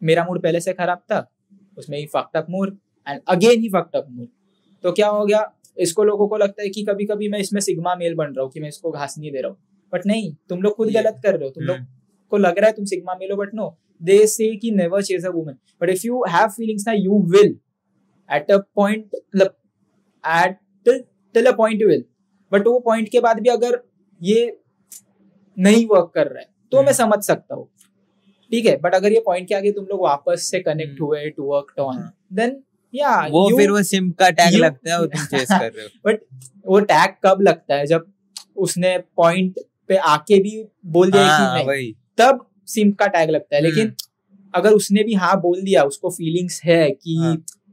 मेरा मूड पहले से खराब था, उसमें ही fucked up more and again ही फक्ड अप मोर। तो क्या हो गया, इसको लोगों को लगता है कि कभी कभी मैं इसमें सिग्मा मेल बन रहा हूँ, कि मैं इसको घास नहीं दे रहा हूँ, बट नहीं, तुम लोग खुद गलत कर रहे हो, तुम लोग को लग रहा है तुम सिग्मा मेल हो, बट नो, they say कि never chase a woman, but if you have feelings now, you will at a point, till a point you will, but वो point के बाद भी अगर ये नहीं वर्क कर रहा है तो मैं समझ सकता हूँ, ठीक है, बट अगर ये point के आगे तुम लोग वापस से कनेक्ट हुए, to work on, then yeah, फिर वो सिम का टैग लगता है, वो तुम चेस कर रहे हो। बट वो टैग कब लगता है, जब उसने point पे आके भी बोल दिया कि नहीं, तब सिम का टैग लगता है। लेकिन अगर उसने भी हाँ बोल दिया, उसको फीलिंग्स है कि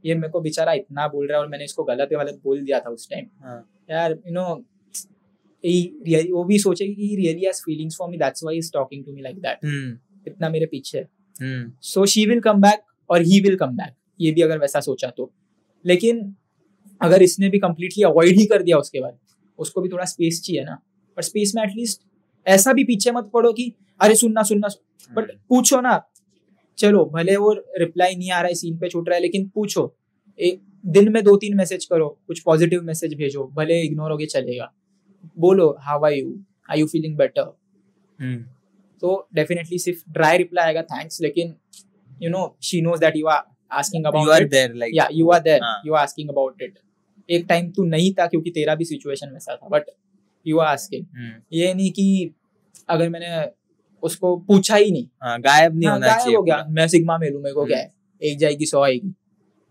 ये मेरे को बेचारा इतना बोल रहा है और मैंने इसको गलत बोल दिया था उस टाइम, यार यू नो, वो भी सोचेगी कि really has feelings for me, that's why he is talking to me like that, इतना मेरे पीछे है, so she will come back और ही विल कम बैक, ये भी अगर वैसा सोचा तो। लेकिन अगर इसने भी कंप्लीटली अवॉइड ही कर दिया, उसके बाद उसको भी थोड़ा स्पेस चाहिए ना, पर स्पेस में एटलीस्ट ऐसा भी पीछे मत पड़ो कि अरे सुनना, बट पूछो ना, चलो भले वो रिप्लाई नहीं आ रहा है, सीन पे छूट रहा है, लेकिन पूछो, एक दिन में 2-3 मैसेज करो, कुछ पॉजिटिव मैसेज भेजो, भले इग्नोर होगे चलेगा, बोलो how are you feeling better, तो डेफिनेटली सिर्फ ड्राई रिप्लाई आएगा, थैंक्स, लेकिन you know she knows that you are asking about it, you are there, you are asking about it. एक टाइम तू नहीं था क्योंकि तेरा भी सिचुएशन वैसा था, बट यू आर आस्किंग, ये नहीं कि अगर मैंने उसको पूछा ही नहीं, गायब नहीं होना चाहिए, हो गया, मैं सिग्मा मेलू, मेरे को क्या है, 1 जाएगी 100 आएगी,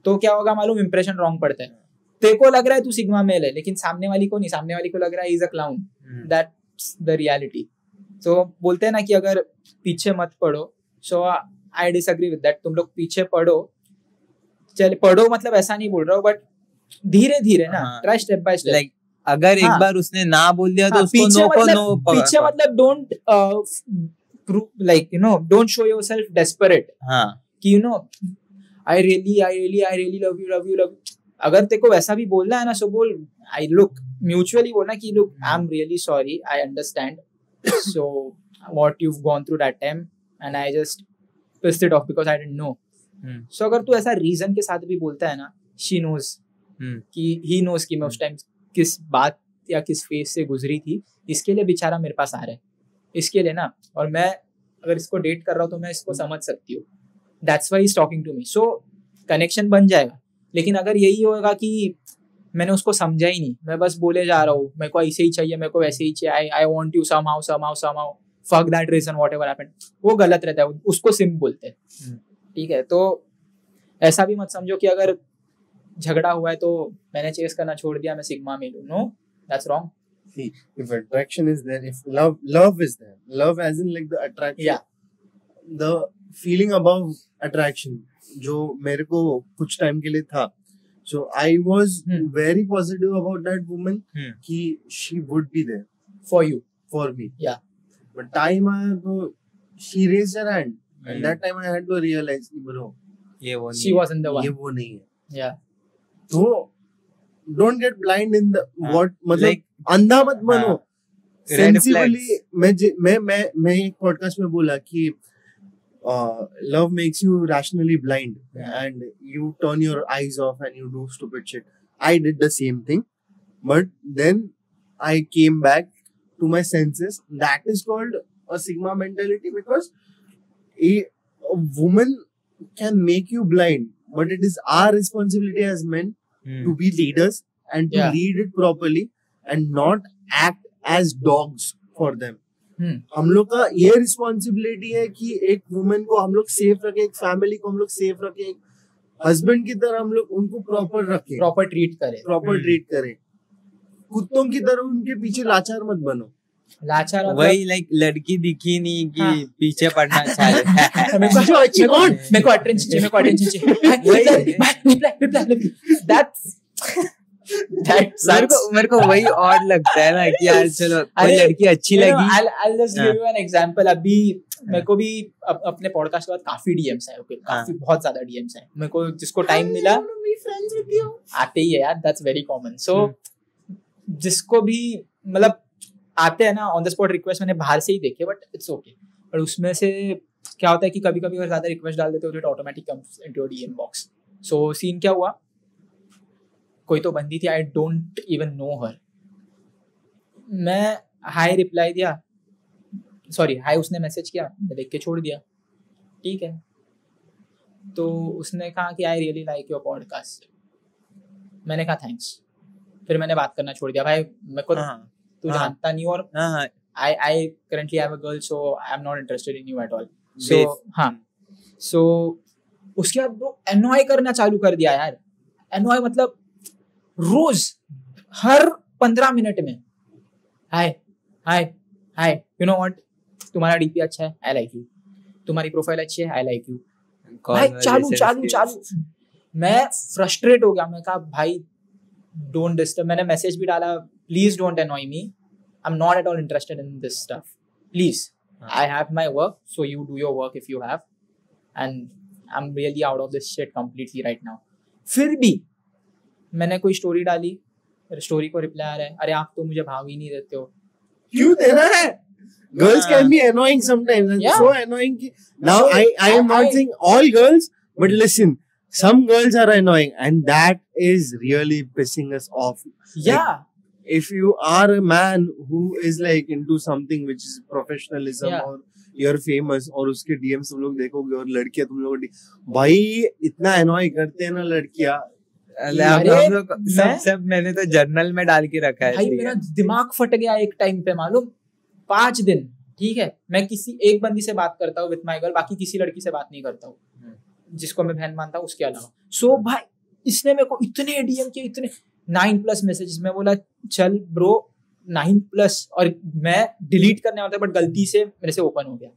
तो क्या होगा मालूम, इंप्रेशन रॉन्ग पड़ता है। तेरे को लग रहा है तू सिग्मा मेल है, लेकिन सामने वाली को नहीं, सामने वाली को लग रहा है is a clown, that's the reality. तो बोलते हैं ना कि अगर पीछे मत पड़ो, सो आई डिसएग्री विद दैट, तुम लोग पीछे पढ़ो, चल पढ़ो, मतलब ऐसा नहीं बोल रहा हूँ, बट धीरे धीरे ना, try step by step. Like अगर एक बार उसने ना बोल दिया तो उसको नो को नो, पीछे मतलब don't like you know, don't show yourself desperate, कि you know I really love you। अगर तेरे को वैसा भी बोलना है ना, सो बोल, I look mutually बोलना कि look I'm really sorry, I understand so what you've gone through that time and I just pissed it off because I didn't know। so अगर तू ऐसा रीजन के साथ भी बोलता है ना, she knows कि he knows कि मैं उस टाइम किस बात या किस फेज से गुजरी थी, इसके लिए बेचारा मेरे पास आ रहा है, इसके लिए ना, और मैं अगर इसको डेट कर रहा हूँ तो मैं इसको समझ सकती हूँ, that's why he is talking to me, so connection बन जाएगा। लेकिन अगर यही होगा कि मैंने उसको समझा ही नहीं, मैं बस बोले जा रहा हूँ, मेरे को ऐसे ही चाहिए, मेरे को वैसे ही चाहिए, I want you somehow, fuck that reason whatever happened, वो गलत रहता है, उसको सिम्प बोलते हैं, ठीक है। तो ऐसा भी मत समझो कि अगर झगड़ा हुआ है तो मैंने चेस करना छोड़ दिया, मैं सिग्मा में लूं, no, that's wrong. See, if attraction is there, if love is there, love as in like the attraction, Yeah. the feeling above attraction, जो मेरे को कुछ टाइम के लिए था, so I was very positive about that woman कि she would be there For you. for me. Yeah. But time आया तो she raised her hand, and that time I had to realize कि bro, ये वो She wasn't the ये one. वो नहीं है। Yeah. तो don't get blind in the what, मतलब Like, अंधा मत बनो। red Sensibly, मैं एक पॉडकास्ट में बोला कि love makes you rationally blind and you turn your eyes off and you do stupid shit. I did the same thing, but then I came back to my senses. That is called a Sigma mentality, because a woman can make you blind, but it is our responsibility as men to be leaders and to Yeah. lead it properly and not act as dogs for them. हम लोग का ये responsibility है कि एक women को हम लोग सेफ रखें, एक फैमिली को हम लोग सेफ रखें, एक हस्बैंड की तरह हम लोग उनको प्रॉपर रखें, Proper treat करे। प्रॉपर ट्रीट करें। कुत्तों की तरह उनके पीछे लाचार मत बनो। लाचार मतलब वही लाइक लड़की दिखी नहीं कि हाँ। पीछे पड़ना चाहिए। मेरे को अटेंशन चाहिए, मेरे को अटेंशन चाहिए। मेरे को वही और लगता है ना कि यार चलो कोई लड़की अच्छी लगी। I'll just give you an example. अभी मेरे को भी अपने पॉडकास्ट के बाद काफी डीएम्स है, ओके, काफी बहुत ज्यादा डीएम्स है। मेरे को जिसको टाइम मिला आते ही है यार, दैट्स वेरी कॉमन। सो जिसको भी मतलब आते हैं ना ऑन द स्पॉट रिक्वेस्ट, मैंने बाहर से ही देखे, बट इट्स ओके। पर उसमें से क्या होता है कि कभी कभी अगर ज्यादा रिक्वेस्ट डाल देते हो तो it automatic comes into your DM box. So scene क्या हुआ, कोई तो बंदी थी, I don't even know her, मैं हाय रिप्लाई दिया, सॉरी हाय उसने मैसेज किया, मैं देख के छोड़ दिया, ठीक है। तो उसने कहा कि आई रियली लाइक योर पॉडकास्ट, मैंने कहा थैंक्स, फिर मैंने बात करना छोड़ दिया। भाई मेरे को तू जानता नहीं, और I currently have a girl, so I am not interested in you at all. So हाँ, सो उसके बाद ब्रो एनॉय करना चालू कर दिया यार। एनॉय मतलब रोज हर 15 मिनट में हाय हाय हाय, यू नो व्हाट, तुम्हारा डीपी अच्छा है, आई लाइक यू, तुम्हारी प्रोफाइल अच्छी है, आई लाइक यू। भाई चालू चालू चालू, मैं फ्रस्ट्रेट हो गया। मैं कहा भाई डोंट डिस्टर्ब, मैंने मैसेज भी डाला, please don't अनॉय me, I am not at all interested in this stuff, please, I have my work, so you do your work if you have, and I am really out of this shit completely right now. फिर भी मैंने कोई story डाली, story को reply आ रहा है, अरे आप तो मुझे भाव ही नहीं देते हो। क्यों देना है? Girls can be annoying sometimes. And Yeah. so annoying. Now I am not saying all girls, but listen, some girls are annoying, and that is really pissing us off. Yeah. Like, if you are a man who is like into something which is professionalism, Yeah. or you're famous, और उसके DMs तुम लोग देखोगे, और लड़कियां तुम लोग भाई इतना annoy करते हैं ना लड़कियां। हम लोग सब मैंने तो जर्नल में डाल के रखा है। भाई मेरा दिमाग फट गया एक टाइम पे, मालूम 5 दिन, ठीक है, मैं किसी एक बंदी से बात करता हूँ विद माय गर्ल, बाकी किसी लड़की से बात नहीं करता हूँ जिसको मैं बहन मानता हूँ उसके अलावा। सो भाई इसने मेरे को इतने डीएम किए, इतने 9+ मैसेजेस, मैं बोला चल ब्रो 9+, और मैं डिलीट करने वाला था बट गलती से मेरे से ओपन हो गया।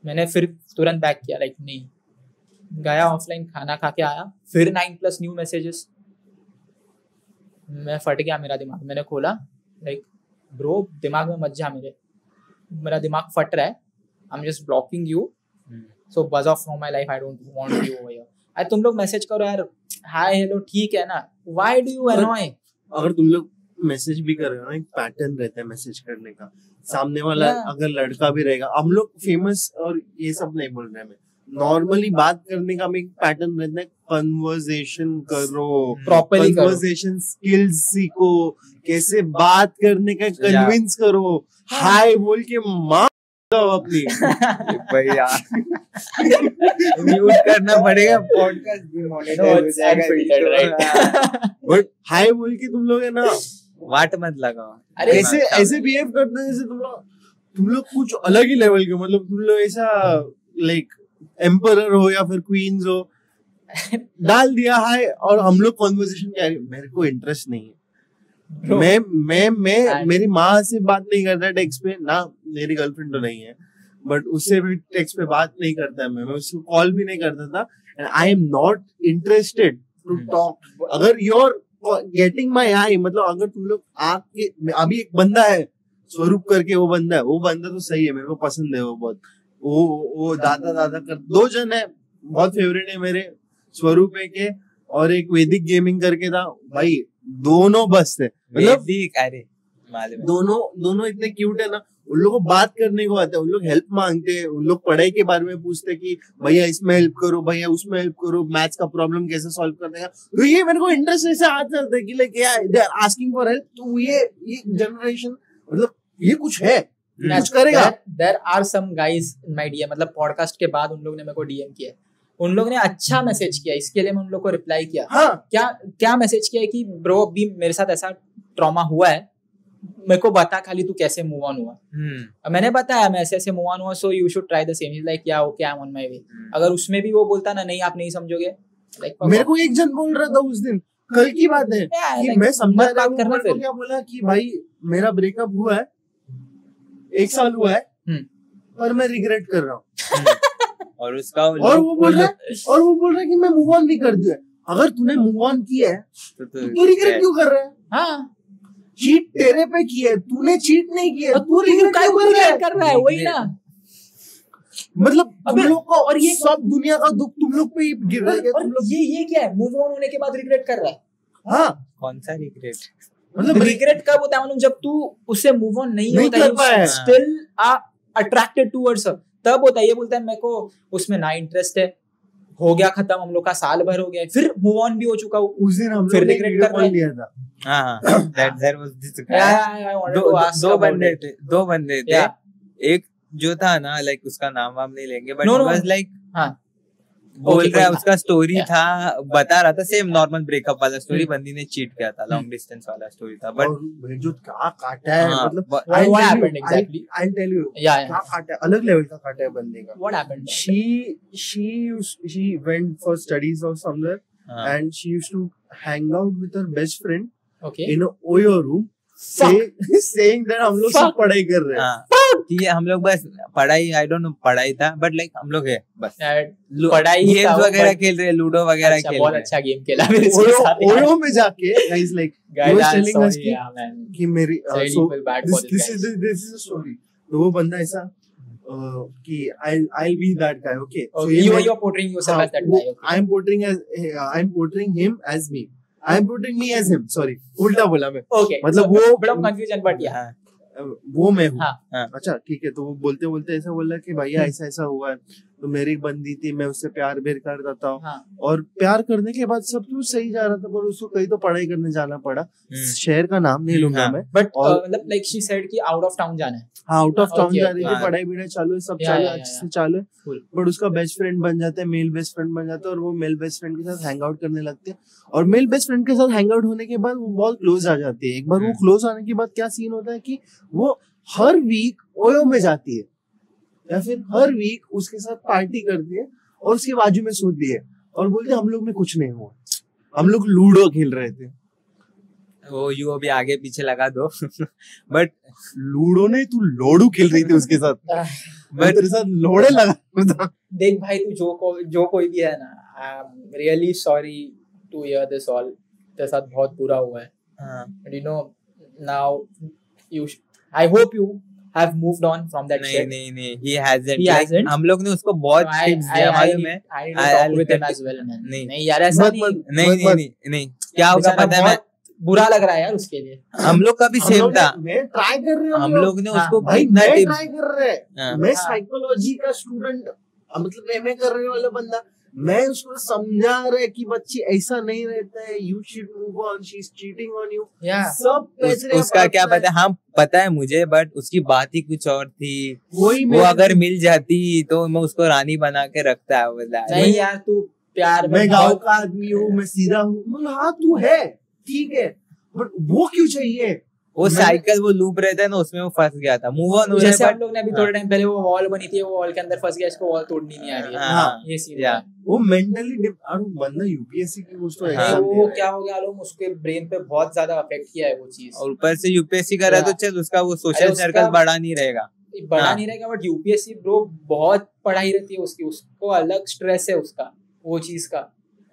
मैंने फिर तुरंत बैक किया, लाइक नहीं, गया ऑफलाइन, खाना खा के आया, फिर 9+ न्यू मैसेजेस, मैं फट गया मेरा दिमाग। मैंने खोला, लाइक ब्रो दिमाग में मत जा, मेरा दिमाग फट रहा है, I am just blocking you, so buzz off from my life, I don't want you over here. अरे तुम लोग मैसेज करो यार, हाय हेलो ठीक है ना, व्हाई डू यू एनॉय? अगर तुम लोग मैसेज भी कर रहे हो ना, एक पैटर्न रहता है मैसेज करने का, सामने वाला अगर लड़का भी रहेगा, हम लोग फेमस और ये सब नहीं बोल रहे हैं, नॉर्मली बात करने का एक पैटर्न रहता है, कन्वर्सेशन करो, प्रॉपर्ली करो, कन्वर्सेशन स्किल्स सीखो, कैसे बात करने का कन्विंस करो, हाय बोल के मार दो अपनी। भैया म्यूट करना पड़ेगा, पॉडकास्ट डिमोनेटाइज हो जाएगा। बट हाय बोल के तुम लोग है ना वाट मत लगाओ, ऐसे बिहेव करते हैं जैसे तुम लोग तुम लोग कुछ अलग ही लेवल के, मतलब तुम लोग ऐसा लाइक एम्परर हो या फिर क्वींस हो, डाल दिया है और हम लोग कॉन्वर्सेशन क्या, मेरे को इंटरेस्ट नहीं है। Bro, मैं मेरी माँ से बात नहीं करता टेक्स्ट पे ना, मेरी गर्लफ्रेंड तो नहीं है बट उससे भी टेक्स्ट पे बात नहीं करता मैं उसको कॉल भी नहीं करता था, and I am not interested to talk. अगर you are getting my eye, मतलब अगर तुम लोग आपके, अभी एक बंदा है स्वरूप करके, वो बंदा तो सही है, मेरे को पसंद है वो बहुत, वो दादा कर 2 जन है बहुत फेवरेट है मेरे, स्वरूप है के और एक वैदिक गेमिंग करके था भाई, दोनों बस थे, मतलब दोनों इतने क्यूट है ना, उन लोगों को बात करने को आता है, उन लोग हेल्प मांगते हैं, उन लोग पढ़ाई के बारे में पूछते हैं कि भैया इसमें हेल्प करो, भैया उसमें हेल्प करो, मैथ्स का प्रॉब्लम कैसे सॉल्व करने का, तो ये मेरे को इंटरेस्ट ऐसे आता है कि like they are asking for help. तो ये जनरेशन मतलब ये कुछ है, कुछ करेगा। There are some guys in my DM, मतलब पॉडकास्ट के बाद उन लोग ने मेरे को डीएम किया, उन लोग ने अच्छा मैसेज किया, इसके लिए मैं उन लोग को रिप्लाई किया। हाँ, क्या मैसेज किया है कि ब्रो अभी मेरे साथ ऐसा ट्रॉमा हुआ है, मेरे को बता खाली तू कैसे मूव ऑन हुआ। मैंने बताया मैं ऐसे मूव ऑन हुआ, so you should try the same. He like yeah okay I am on my way. अगर उसमें भी वो बोलता ना नहीं आप नहीं समझोगे, लाइक मेरे को एक जन बोल रहा था उस दिन, कल की बात है कि मैं समझा रहा हूं, मेरे को क्या बोला कि भाई मेरा ब्रेकअप हुआ है, 1 साल हुआ है पर मैं रिग्रेट कर रहा हूँ। और उसका और वो बोल रहा है कि मैं मूव ऑन नहीं कर दिया। अगर तूने मूव ऑन किया है तो रिग्रेट क्यों कर रहा है? हाँ, चीट तेरे पे किया है, तूने चीट नहीं किया, तू रिग्रेट क्यों कर रहा है? वही ना, मतलब तुम लोग को, और ये सब दुनिया का दुख तुम लोग पे ही गिर रहा है। तुम लोग ये क्या है, मूव ऑन होने के बाद रिग्रेट कर रहा है? हाँ, कौन सा रिग्रेट? मतलब रिग्रेट कब होता है मालूम, जब तू उससे मूव ऑन नहीं होता कर पाया, स्टिल अट्रैक्टेड टुवर्ड्स, तब होता है। ये बोलता है मेरे को उसमें ना इंटरेस्ट है, हो गया खत्म, हम लोग का साल भर हो गया, फिर मूव ऑन भी हो चुका हूँ, उस दिन हम फिर लोग ने रिग्रेट वीडियो कर कॉल रहे लिया था। हाँ, that was this guy। दो बंदे थे, एक जो था ना लाइक उसका नाम वाम नहीं लेंगे, बट वाज लाइक बोल रहा है, उसका स्टोरी था, बता रहा था सेम नॉर्मल ब्रेकअप वाला स्टोरी, बंदी ने चीट किया था, लॉन्ग डिस्टेंस वाला स्टोरी था, बट जो क्या काटा है, मतलब what happened exactly? I'll tell you, क्या काटा है, अलग लेवल का काटा है बंदे का। What happened? She went for studies or somewhere, and she used to hang out with her best friend in a Oyo room, saying that हम लोग सब पढ़ाई कर रहे हैं। कि हम लोग बस पढ़ाई, आई डोंट नो पढ़ाई था, बट लाइक हम लोग है बस पढ़ाई गेम्स वगैरह खेल रहे, लूडो वगैरह खेल रहे। बहुत अच्छा गेम खेला मेरे साथ। ओयो में जाके guys like he was telling us कि मेरी so this is a story। तो वो बंदा ऐसा कि I'll be that guy, okay? So you are portraying yourself as that guy, okay? I'm portraying him as me, I'm portraying me as him, sorry उल्टा बोला मैं, okay? मतलब वो बड़ा कंफ्यूजन, बट या वो मैं हूँ। हाँ। अच्छा ठीक है, तो वो बोलते बोलते ऐसा बोला कि भैया ऐसा ऐसा हुआ है, तो मेरी एक बंदी थी, मैं उससे प्यार बेर करता था, और प्यार करने के बाद सब कुछ सही जा रहा था, पर उसको कहीं तो पढ़ाई करने जाना पड़ा, शहर का नाम नहीं लूंगा मैं, बट मतलब लाइक शी सेड कि आउट ऑफ टाउन जाना है। हाँ, आउट ऑफ टाउन जा रही थी, पढ़ाई भी चालू है, सब चालू है, अच्छे से चालू है, बट उसका बेस्ट फ्रेंड बन जाता है, मेल बेस्ट फ्रेंड बन जाता है, और वो मेल बेस्ट फ्रेंड के साथ हैंग आउट करने लगते हैं, और मेल बेस्ट फ्रेंड के साथ हैंग आउट होने के बाद वो बहुत क्लोज आ जाती है। एक बार वो क्लोज आने के बाद क्या सीन होता है कि वो हर वीक ओयो में जाती है, या फिर हर वीक उसके साथ पार्टी करती है, और उसके बाजू में सोती है, और बोलते हम लोग में कुछ नहीं हुआ, हम लोग लूडो खेल रहे थे। वो यू अभी आगे पीछे लगा दो बट लूडो नहीं, तू लोडू खेल रही थी उसके साथ, बट तेरे साथ लोड़े लगा। देख भाई, तू जो कोई भी है ना, I am really sorry to hear this all, तेरे साथ बहुत बुरा हुआ है, but you know now you, I hope you have moved on from that shit. नहीं, he hasn't. हम लोग ने उसको बहुत टिप्स दिया, मालूम है? I need to talk with him as well, man. नहीं यार, ऐसा नहीं, क्या होगा पता है? मैं बुरा लग रहा है यार उसके लिए। हम लोग का भी सेम था, मैं ट्राई कर रहा हूँ, हम लोग ने उसको भाई मैं ट्राई कर रहे हैं, मैं साइकोलॉजी का स्टूडेंट, मतलब एमए कर रहे वाला बंदा, मैं उसको समझा रहे कि बच्ची ऐसा नहीं रहता है, you should move on, she's cheating on you, सब उसका क्या पता है? हाँ पता है मुझे, बट उसकी बात ही कुछ और थी। वो अगर मिल जाती तो मैं उसको रानी बना के रखता है। नहीं यार, तू प्यार, मैं गाँव का आदमी हूँ, मैं सीधा हूँ, हाँ तू है ठीक है, बट वो क्यों चाहिए? वो साइकिल वो लूप रहता है ना उसमें वो फंस गया था, मूव ऑन हो रहा है जैसे हम but लोग ने अभी थोड़े टाइम पहले वो वॉल बनी थी, वो वॉल के अंदर फंस गया, इसको वॉल तोड़नी नहीं आ रही है। हाँ, ये सीन या वो मेंटली बंदा यूपीएससी की कुछ तो हाँ। एग्जाम वो क्या हो गया लोग, उसके ब्रेन पे बहुत ज्यादा अफेक्ट किया है वो चीज। और ऊपर से यूपीएससी कर रहा है तो चल उसका वो सोशल उसका- सर्कल बड़ा नहीं रहेगा, बड़ा हाँ। नहीं रहेगा, बट यूपीएससी ब्रो बहुत पढ़ाई रहती है उसकी, उसको अलग स्ट्रेस है उसका वो चीज का।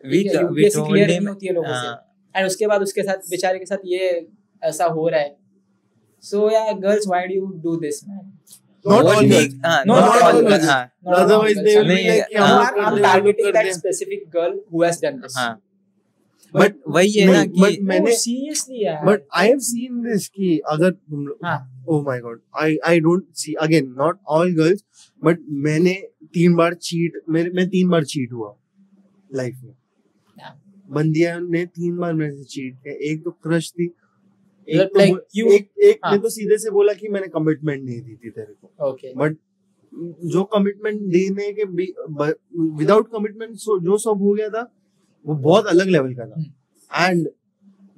यूपीएससी क्लियर नहीं होती है लोगों से, एंड उसके बाद उसके साथ बेचारे के साथ ये ऐसा हो रहा है। सो या girls, why do you do this man? Not all girls. Not all girls. हाँ Otherwise they will be नहीं, like, हाँ, I'm targeting that specific girl who has done this. हाँ, बट वही है ना कि but मैंने सीरियसली यार, but I have seen this कि अगर तुम लोग हाँ oh my god I don't see again not all girls but मैंने 3 बार मैं 3 बार चीट हुआ लाइफ में। Yeah. बंदियां ने 3 बार मेरे से चीट किया। एक तो क्रश थी, एक Like you- एक हाँ. ने तो सीधे से बोला कि मैंने कमिटमेंट नहीं दी थी तेरे को, ओके बट जो कमिटमेंट देने के विदाउट कमिटमेंट जो सब हो गया था वो बहुत अलग लेवल का था। एंड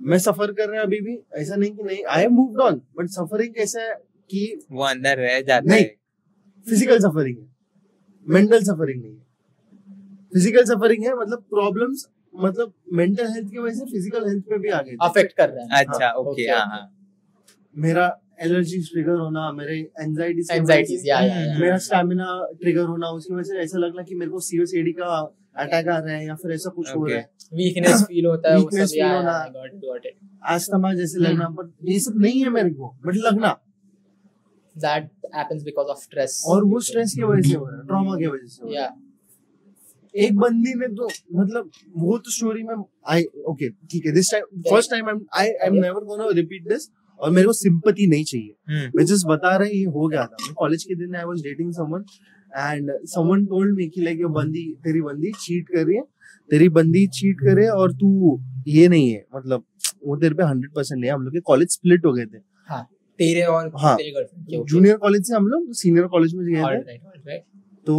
मैं सफर कर रहा अभी भी, ऐसा नहीं कि नहीं, I have moved on, but suffering कैसा है कि वो अंदर रह जाता नहीं, है। फिजिकल सफरिंग है, मेंटल सफरिंग नहीं है। फिजिकल सफरिंग है मतलब प्रॉब्लम्स, मतलब मेंटल हेल्थ की वजह से फिजिकल हेल्थ पे भी आ गए। अफेक्ट कर रहा है। अच्छा ओके okay, हाँ okay. हाँ मेरा एलर्जी ट्रिगर होना, मेरे एंजाइटीज या मेरा स्टैमिना ट्रिगर होना, उसकी वजह से ऐसा लगना कि मेरे को सीओसीडी का अटैक आ रहा है या फिर ऐसा कुछ हो रहा है, वीकनेस फील होता है, वो Weakness सब। या feel होना। Got it. अस्थमा जैसे लगना, बट ये सब नहीं है मेरे को, बट लगना। That happens because of stress, और वो स्ट्रेस की वजह से हो रहा है, ट्रॉमा की वजह से हो रहा है। या एक बंदी ने तो मतलब वो तो स्टोरी में आई ओके ठीक है, this time first time I am never gonna repeat this, और मेरे को सिंपैथी नहीं चाहिए। मैं जस्ट बता रहा ये हो गया था। मैं कॉलेज के दिन I was dating someone and someone told me कि लाइक ये तेरी बंदी चीट कर रही है, तेरी बंदी चीट करे और तू ये नहीं है, मतलब वो तेरे पे 100% नहीं है। हम लोग के कॉलेज स्प्लिट हो गए थे, तेरे और हाँ, तेरी गर्लफ्रेंड के। जूनियर कॉलेज से हम लोग सीनियर कॉलेज में गए थे। ऑलराइट। तो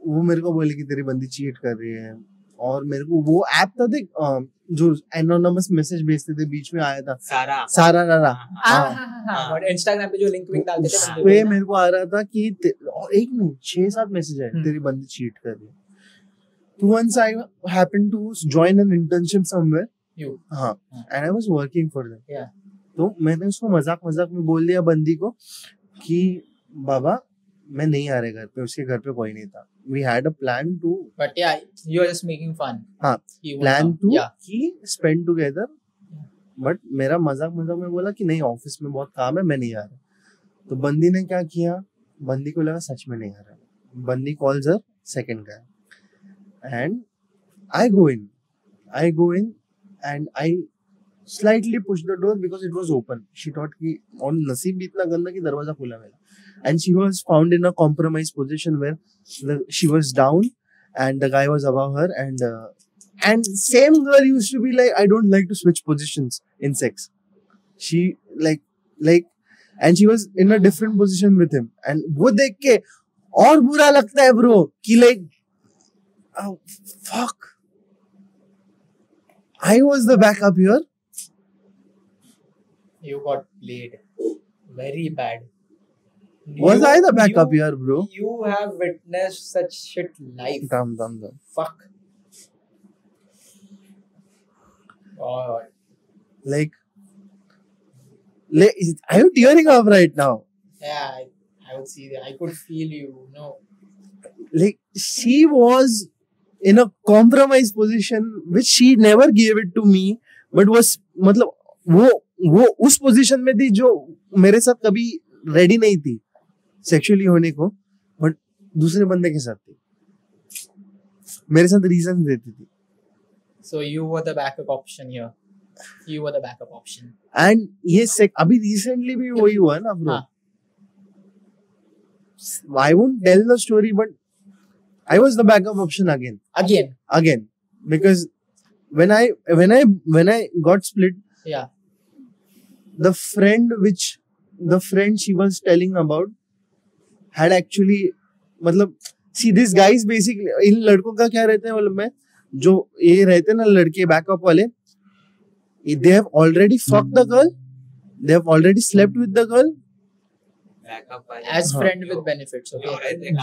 वो मेरे को बोले कि तेरी बंदी चीट कर रही है, और मेरे को वो ऐप था देख जो एनोनिमस मैसेज भेजते थे, बीच में आया था सारा नारा, और इंस्टाग्राम पे जो लिंक विंक डालते थे उस बंदे पे को, मेरे को आ रहा था कि और एक नहीं 6-7 मैसेज है, तेरी बंदी चीट कर रही है। तो once I happened to join an internship somewhere, you हाँ, and I was working for them. Yeah. तो मैंने उसको मजाक में बोल दिया बंदी को कि बाबा मैं नहीं आ रहा घर पे, उसके घर पे कोई नहीं था। We had a plan to, but yeah, you are just making fun. हाँ, You were plan not. To Yeah. कि स्पेंड टुगेदर, बट मेरा मजाक में बोला कि नहीं ऑफिस में बहुत काम है, मैं नहीं आ रहा। तो बंदी ने क्या किया, बंदी को लगा सच में नहीं आ रहा, बंदी calls her second guy and I go in and I slightly pushed the door because it was open. She thought कि, और नसीब भी इतना गंदा कि दरवाजा खुला मिला, and she was found in a compromised position where she was down and the guy was above her, and same girl used to be like, I don't like to switch positions in sex. She like and she was in a different position with him, and वो देख के और बुरा लगता है bro कि like oh, fuck, I was the backup here. You got played very bad. Was I the backup here, bro? You have witnessed such shit live. Damn. Fuck. God. Like, are you tearing up right now? Yeah, I would see that. I could feel you. No. Like, she was in a compromised position, which she never gave it to me, but was, मतलब वो उस position में थी जो मेरे साथ कभी ready नहीं थी सेक्सुअली होने को, बट दूसरे बंदे के साथ थी, मेरे साथ रीजन देती थी। So you were the backup option here. You were the backup option. And ये अभी रिसेंटली भी वही हुआ ना bro. I won't tell the story, but I was the backup option again because when I got split, Yeah. the friend she was telling about had actually, मतलब see this guys basically, इन लड़कों का क्या रहता है मतलब में जो ये रहते हैं ना लड़के बैकअप वाले, they have already fucked the girl, they have already slept with the girl. As friend with benefits. Okay.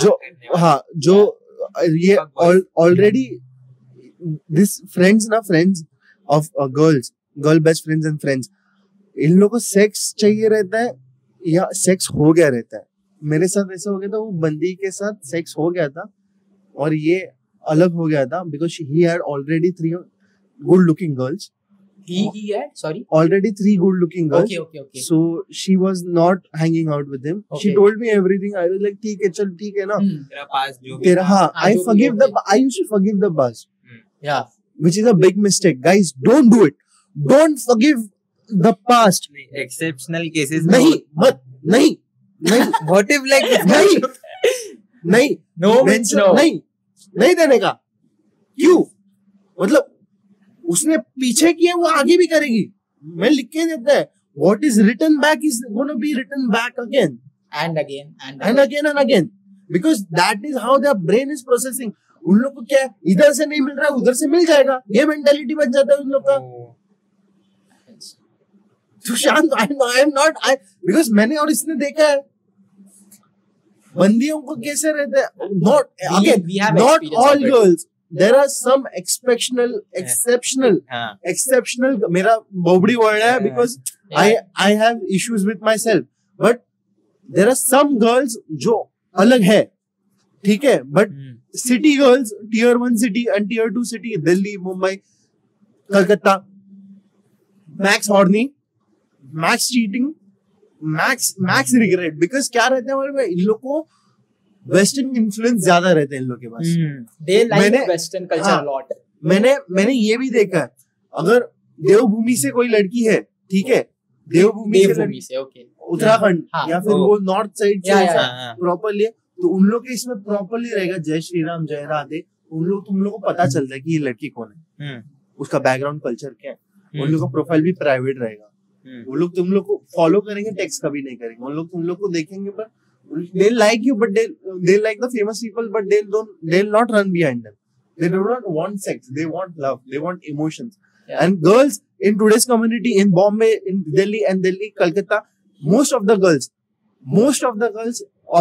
जो ये already this friends of girl best friends and friends, इन लोगों को सेक्स चाहिए रहता है या सेक्स हो गया रहता है. मेरे साथ ऐसा हो गया था, वो बंदी के साथ सेक्स हो गया था और ये अलग हो गया था because he had already 3 good looking girls. He had, sorry, already 3 good looking girls. Okay. So she was not hanging out with him. Okay. She told me everything. I was like, ठीक है, चल ठीक है ना. तेरा पास जो भी तेरा हाँ, I used to forgive the past. Yeah. Which is a big mistake. Guys, don't do it. Don't forgive the past. exceptional cases नहीं, मत, नहीं. what if like नहीं. No means no. नहीं देने का. क्यों? मतलब उसने पीछे किया, वो आगे भी करेगी. मैं लिख के देता है. What is written back is going to be written back again. And again. And again. Because that is how their brain is processing. उन लोग को क्या है, इधर से नहीं मिल रहा, उधर से मिल जाएगा. ये मेंटालिटी बन जाता है उन लोग का. Sushant, I am not, because मैंने और इसने देखा है बंदियों को कैसे रहते हैं. Not all girls. There are some exceptional. मेरा बोबड़ी वर्ड है because I have issues with myself. But there are some girls जो अलग है, ठीक है. But city girls, tier 1 city and tier 2 city, Delhi, Mumbai, Kolkata, max horny, max cheating, max regret. Because क्या रहते हैं हमारे में, इन लोग को वेस्टर्न इन्फ्लुएंस ज्यादा रहते हैं इन लोग के पास. They like western culture a lot. मैंने ये भी देखा है, अगर देवभूमि से कोई लड़की है, ठीक है, देवभूमि से ओके, उत्तराखंड या फिर वो नॉर्थ साइड से प्रॉपरली, तो उन लोग के इसमें प्रॉपरली रहेगा जय श्री राम जय राधे. तुम लोग को पता चलता है कि ये लड़की कौन है, उसका बैकग्राउंड कल्चर क्या है. उन लोग का प्रोफाइल भी प्राइवेट रहेगा. वो लोग तुम लोग को फॉलो करेंगे, टेक्स्ट कभी नहीं करेंगे. उन लोग तुम लोग को देखेंगे, पर they like you, but they like the famous people, but they'll not run behind them. They do not want sex. They want love. They want emotions. Yeah. And girls in today's community in Bombay, in Delhi, Kolkata, most of the girls,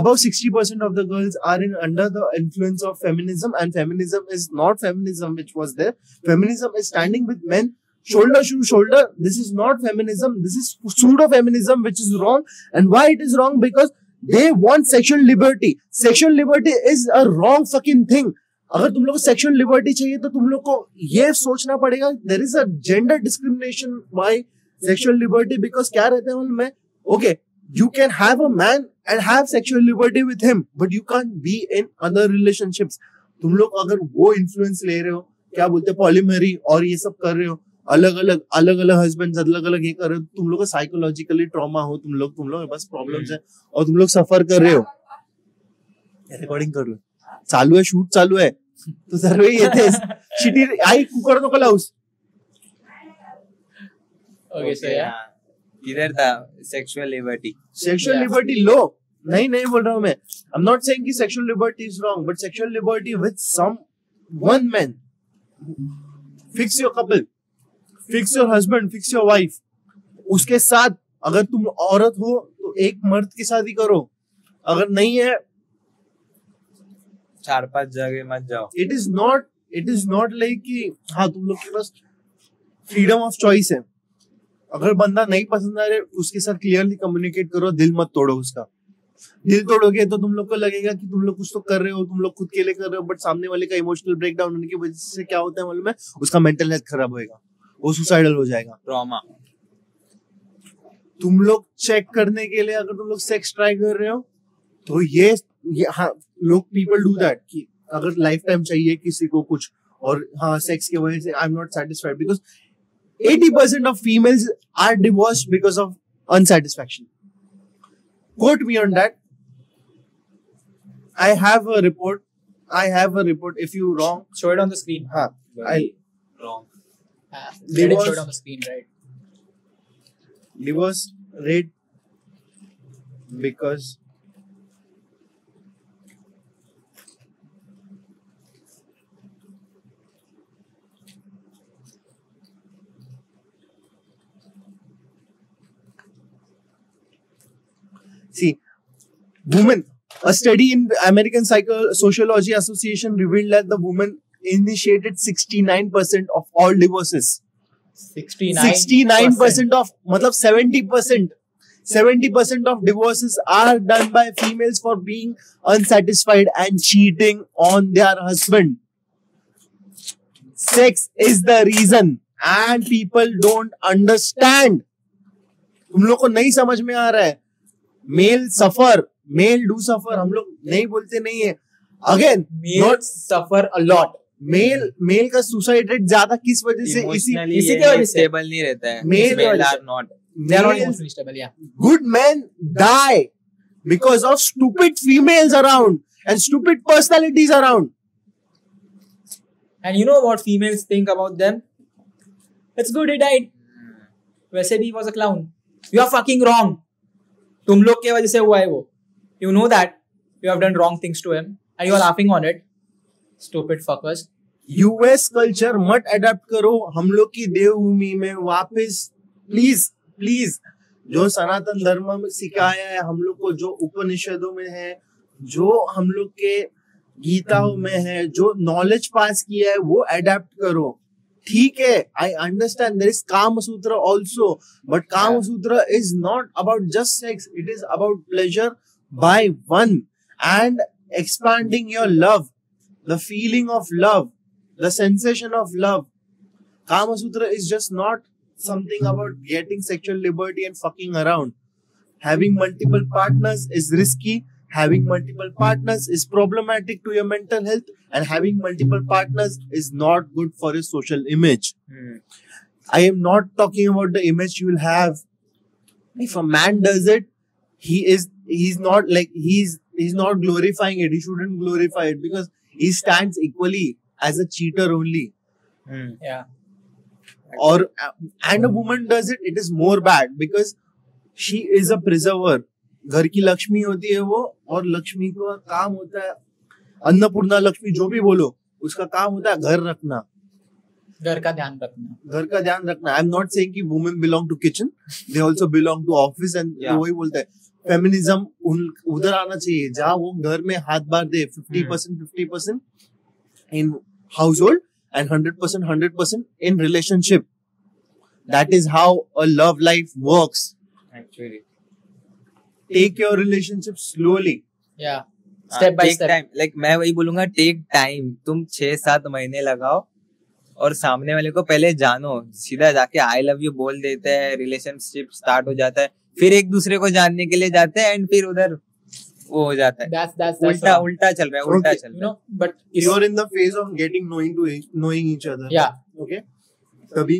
above 60% of the girls are under the influence of feminism, and feminism is not feminism which was there. Feminism is standing with men shoulder to shoulder. This is not feminism. This is pseudo feminism, which is wrong. And why it is wrong? Because they want sexual liberty. Sexual liberty is a wrong fucking thing. अगर तुम लोग को sexual liberty चाहिए तो तुम लोग को ये सोचना पड़ेगा, there is a gender discrimination by sexual liberty. Because क्या रहता है मालूम है, okay, you can have a man and have sexual liberty with him, but you can't be in other relationships. तुम लोग अगर वो इन्फ्लुएंस ले रहे हो, क्या बोलते हैं, पॉलीमरी और ये सब कर रहे हो, अलग अलग हस्बैंड अलग अलग ये कर रहे हो, तुम लोग को साइकोलॉजिकली ट्रॉमा हो, तुम लोग के पास प्रॉब्लम्स है और तुम लोग सफर कर रहे हो. रिकॉर्डिंग कर लो, चालू है, शूट चालू है, तो सर्वे येते शिटी आई कुकर नको लाऊस. ओके, सो या किधर था सेक्सुअल लिबर्टी लो. नहीं बोल रहा हूं मैं. आई एम नॉट सेइंग कि sexual liberty is wrong, but sexual liberty with some one man. Fix your couple, fix your husband, fix your wife. उसके साथ अगर तुम औरत हो तो एक मर्द के साथ ही करो, अगर नहीं है 4-5 जगह मत जाओ. इट इज नॉट लाइक कि हाँ तुम लोग के पास फ्रीडम ऑफ चॉइस है. अगर बंदा नहीं पसंद आ रहा है, उसके साथ क्लियरली कम्युनिकेट करो, दिल मत तोड़ो उसका. दिल तोड़ोगे तो तुम लोग को लगेगा कि तुम लोग कुछ तो कर रहे हो, तुम लोग खुद के लिए कर रहे हो, बट सामने वाले का इमोशनल ब्रेकडाउन होने की वजह से क्या होता है मालूम है, उसका मेंटल हेल्थ खराब होएगा, वो सुसाइडल हो जाएगा. ट्रॉमा. तुम लोग चेक करने के लिए अगर तुम लोग सेक्स ट्राई कर रहे हो तो ये हाँ, लोग पीपल डू दैट कि अगर लाइफ टाइम चाहिए किसी को कुछ, और हाँ सेक्स की वजह से आई am not satisfied, because 80% of females are divorced because of unsatisfaction. Quote me on that. I have a report. If you wrong, show it on the screen. Wrong. Show it on the screen, right? Divorce rate because See, women. A study in American Sociology Association revealed that the woman initiated 69% of all divorces. 69% of, matlab 70% of divorces are done by females for being unsatisfied and cheating on their husband. Sex is the reason and people don't understand. तुम लोग को नहीं समझ में आ रहा है. Male do suffer. हम लोग नहीं बोलते नहीं है. Again, male suffer a lot. Male का सुसाइड रेट ज्यादा किस वजह से? इसी की वजह से स्टेबल नहीं रहता है. Male are not emotionally stable. Yeah. Good men die because of stupid females around and stupid personalities around. And you know what females think about them? It's good he died. वैसे भी was a clown. You are fucking wrong. तुम लोग के वजह से हुआ है वो. You know that you have done wrong things to him and you are laughing on it. Stupid fuckers. US culture मत अडॉप्ट करो हम लोग की देवभूमि में वापस. प्लीज जो सनातन धर्म में सिखाया है हम लोग को, जो उपनिषदों में है, जो हम लोग के गीताओं में है, जो नॉलेज पास किया है वो अडॉप्ट करो. ठीक है, I understand there is Kama Sutra also, but Kama Sutra is not about just sex. It is about pleasure by one and expanding your love, the feeling of love, the sensation of love. Kama Sutra is just not something about getting sexual liberty and fucking around. Having multiple partners is risky. Having multiple partners is problematic to your mental health, and having multiple partners is not good for your social image. I am not talking about the image you will have. If a man does it, he's not glorifying it. He shouldn't glorify it because he stands equally as a cheater only. Yeah. And a woman does it, it is more bad because she is a preserver. घर की लक्ष्मी होती है वो, और लक्ष्मी का काम होता है, अन्नपूर्णा लक्ष्मी जो भी बोलो, उसका काम होता है घर रखना, घर का ध्यान रखना. आई एम नॉट सेइंग कि women belong to kitchen, they also belong to office. And वही बोलता है फेमिनिज्म उधर आना चाहिए जहाँ वो घर में हाथ बार दे. 50% in house hold and 100% in relationship. That is how a love life works. Actually, take your relationship slowly. Yeah, step by step. Time. Like मैं वही बोलूंगा, take time. तुम 6-7 महीने लगाओ और सामने वाले को पहले जानो. सीधा जाके I love you बोल देते हैं, रिलेशनशिप स्टार्ट हो जाता है, फिर एक दूसरे को जानने के लिए जाते हैं एंड फिर उधर वो हो जाता है. That's उल्टा चल रहा है. You know, but you're in the phase of getting knowing each other. Yeah. Okay. Tabhi,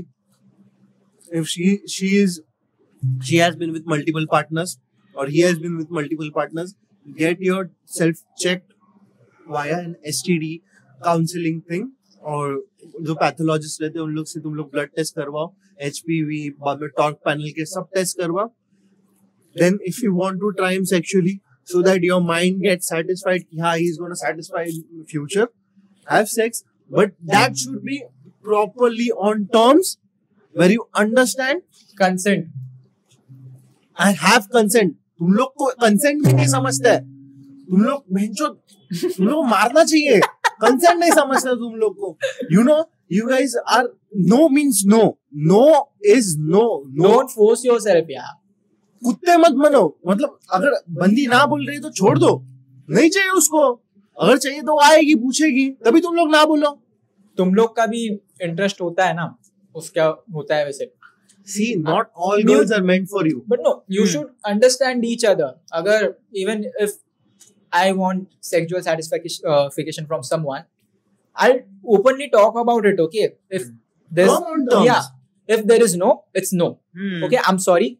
if she has been with multiple partners or he has been with multiple partners, get yourself checked via an STD counseling thing, और जो pathologist रहते हैं उन लोग से तुम लोग blood test करवाओ, HPV, बाद में टॉर्क पैनल के सब टेस्ट करवाओ. Then if you want to try him sexually, so that your mind gets satisfied, he's going to satisfy in future, have sex, but that should be properly on terms where you understand consent and have consent. तुम लोग को consent भी नहीं समझता है. तुम लोग मारना चाहिए. Consent नहीं समझता तुम लोग को. You know, you guys are, no means no. No is no. Don't force yourself, yeah. कुत्ते मत बनो. मतलब अगर बंदी ना बोल रही तो छोड़ दो. नहीं चाहिए उसको, अगर चाहिए तो आएगी पूछेगी, तभी तुम लोग ना बोलो. तुम लोग का भी इंटरेस्ट होता है ना, उसका होता है वैसे. See, not all girls are meant for you. But no, you should understand each other. अगर even if I want sexual satisfaction from someone, I'll openly talk about it. Okay, if there's if there is no, it's no. Okay, I'm sorry.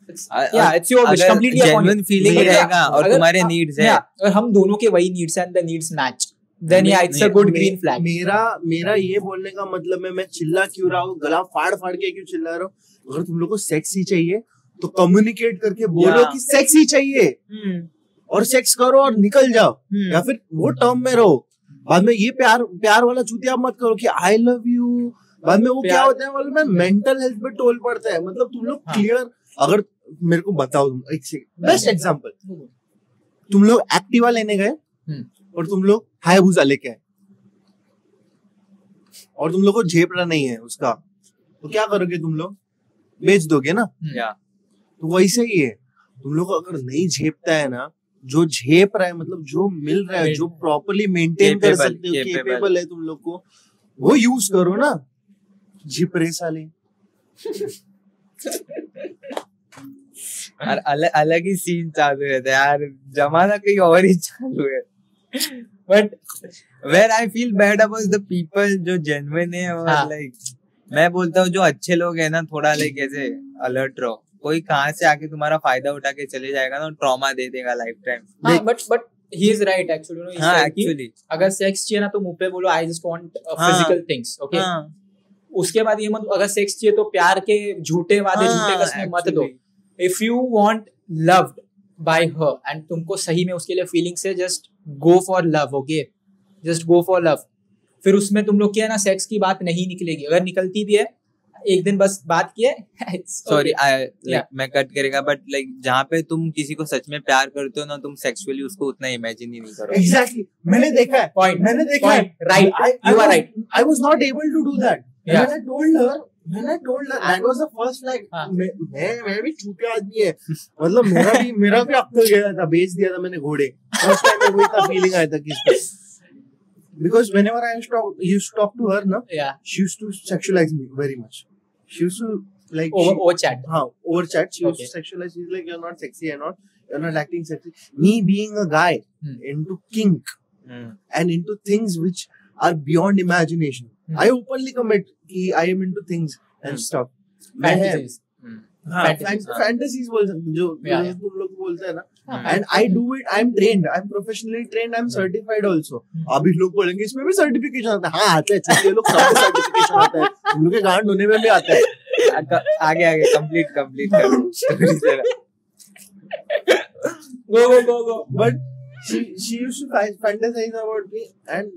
It's your wish, completely genuine feeling रहेगा और तुम्हारे needs है. अगर हम दोनों के वही needs and the needs match, then it's a good green flag. मेरा ये बोलने का मतलब है, मैं चिल्ला क्यों रहा हूँ, गला फाड़ के क्यों चिल्ला रहा हूँ. अगर तुम लोग को सेक्स ही चाहिए तो कम्युनिकेट करके बोलो कि सेक्स ही चाहिए, और सेक्स करो और निकल जाओ, या फिर वो टर्म में रहो. बाद में ये प्यार वाला चूतिया मत करो कि आई लव यू, बाद में वो क्या होता है मालूम है, मेंटल हेल्थ पे टोल पड़ता है. मतलब तुम लोग क्लियर, अगर मेरे को बताओ, तुम एक बेस्ट एग्जांपल, तुम लोग एक्टिवा लेने गए और तुम लोग हायाबुसा लेके आए और तुम लोग को झेपड़ा नहीं है उसका, तो क्या करोगे तुम लोग? बेच दोगे ना. तो वैसे ही है, तुम लोग अगर नहीं झेपता है ना, जो झेप रहा है मतलब जो मिल रहा है, जो प्रॉपर्ली मेंटेन कर सकते हो, केपेबल है तुम लोग को, वो यूज करो ना. झिपरे साले. और अलग ही सीन चालू रहता है यार, जमाना कहीं और ही चालू है. But where I feel bad about the people जो जेन्युइन है, और लाइक मैं बोलता हूँ जो अच्छे लोग है ना, थोड़ा लाइक ऐसे अलर्ट रहो. कोई कहाँ से आके तुम्हारा फायदा उठा के चले जाएगा ना, ट्रॉमा दे देगा life time. But he is right actually, you know, हाँ एक्चुअली अगर सेक्स चाहिए ना तो मुंह पे बोलो I just want physical things, okay. उसके बाद ये मत, अगर सेक्स चाहिए तो प्यार के झूठे वादे, झूठे कसमें मत दो. If you want loved by her and तुमको सही में उसके लिए फीलिंग्स है, just go for love, okay, just go for love. फिर उसमें तुम लोग क्या है ना, सेक्स की बात नहीं निकलेगी. अगर निकलती भी है, एक दिन बस बात किए, सॉरी मैं कट करेगा, बट लाइक जहाँ पे तुम किसी को सच में प्यार करते हो ना, तुम सेक्सुअली उसको उतना इमेजिन ही नहीं करो. एग्जैक्टली, मैंने देखा है, पॉइंट, मैंने देखा है. Right, you are right. I was not able to do that. When I told her that was the first like, मैं भी चूतिया आदमी है, मतलब मेरा भी अक्ल गया था, बेच दिया था मैंने घोड़े. फर्स्ट टाइम मेरे को इतना फीलिंग आया था किसको. Because whenever I used to talk to her, na, she used to sexualize me very much. She used to like over chat. Over chat. She used to sexualize. She's like, you're not sexy, you're not acting sexy. Me being a guy into kink and into things which are beyond imagination. I openly commit कि I am into things and stuff. Fantasies. Fantasies बोल सकते जो तुम लोग बोलते हैं ना. And I do it. I'm trained. I'm professionally trained. I'm certified also. अभी लोग बोलेंगे इसमें भी सर्टिफिकेशन आता है. हाँ आता है. छोटे लोग सब सर्टिफिकेशन आता है. तुम लोग के गांड होने में भी आता है. आगे कंप्लीट करो. Go. But she used to fantasize about me, and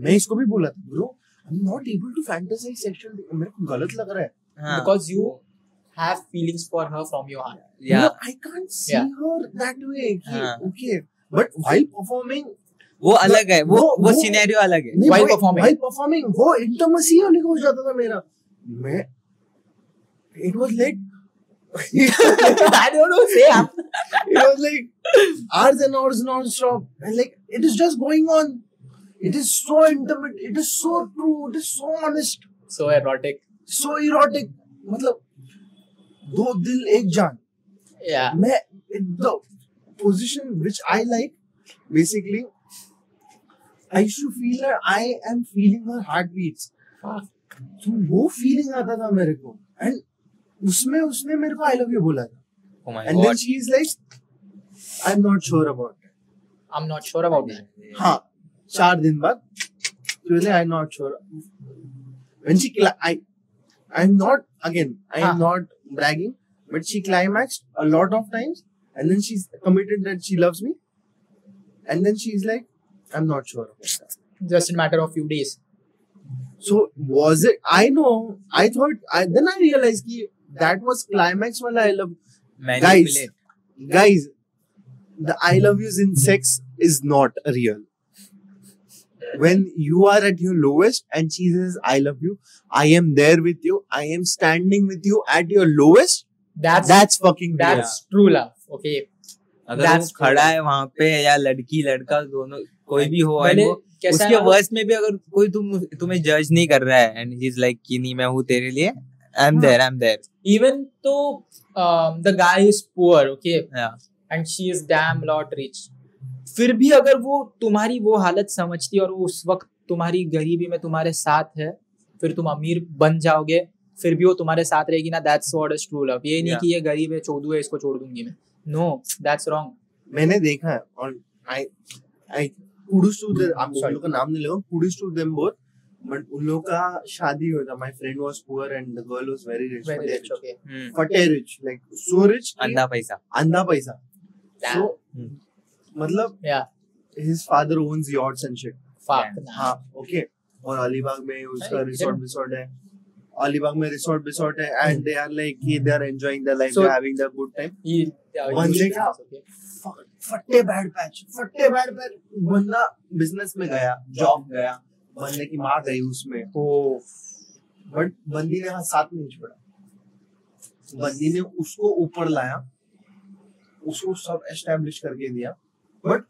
मैं इसको भी बोला था, bro, I'm not able to fantasize sexual. मेरे को गलत लग रहा है. Because you have feelings for her from your heart. Yeah. No, I can't see her that way. Okay. But while performing, वो अलग है, वो सिनेरियो अलग है. While performing, वो intimacy वाली हो जाता था मेरा. It was like I don't know, say it was like hours and hours non-stop, and like it is just going on. It is so intimate. It is so true. It is so honest. So erotic. मतलब दो दिल एक जान. Yeah. The position which I like, basically, I used to feel that I am feeling her heartbeats. तो वो feeling आता था मेरे को, and उसने मेरे को I love you बोला था. Oh my and God. Then she is like, I'm not sure about it. I'm not sure about that. हाँ, 4 दिन बाद, she was like, I'm not sure. When she I'm not bragging, but she climaxed a lot of times, and then she's committed that she loves me, and then she's like, I'm not sure about that. Just in a matter of few days. So was it? I know. I thought. Then I realized that was climax wala I love. Guys, the I love yous in sex is not real. When you are at your lowest and she says I love you, I am there with you, I am standing with you at your lowest, that's fucking real. That's true love. Okay. अगर वो खड़ा है वहाँ पे, या लड़की लड़का दोनों कोई भी हो, उसके वर्स्ट में भी अगर कोई तुम्हें जज नहीं कर रहा है, and he's like कि नहीं मैं हूँ तेरे लिए, I'm there. Even though the guy is poor, okay, and she is damn lot rich, फिर भी अगर वो तुम्हारी वो हालत समझती और वो उस वक्त तुम्हारी गरीबी में तुम्हारे साथ है, फिर तुम अमीर बन जाओगे, फिर भी वो तुम्हारे साथ रहेगी ना. That's what is true love. ये नहीं कि ये गरीब है, चौधू है, इसको छोड़ दूंगी मैं. No, that's wrong. मैंने देखा है, और I kudos to them. I'm sorry, उनका नाम नहीं लूँगा. Kudos to them both. But उन लोगों का शादी हुआ था. My friend was poor and the girl was very rich. Okay. Fate rich, like so rich. अंधा पैसा. So मतलब his father owns yachts and shit. Fuck. हाँ, okay. और अलीबाग में उसका रिसोर्ट है. अलीबाग में रिसोर्ट है and they are like they are enjoying their life, So- they're having their good time. बंदे का फट्टे बैड पैच बंदा बिजनेस में गया, जॉब गया, बंदे की माँ गई उसमें, बट बंदी ने साथ नहीं छोड़ा, बंदी ने उसको ऊपर लाया, उसको सब एस्टेब्लिश करके दिया, बट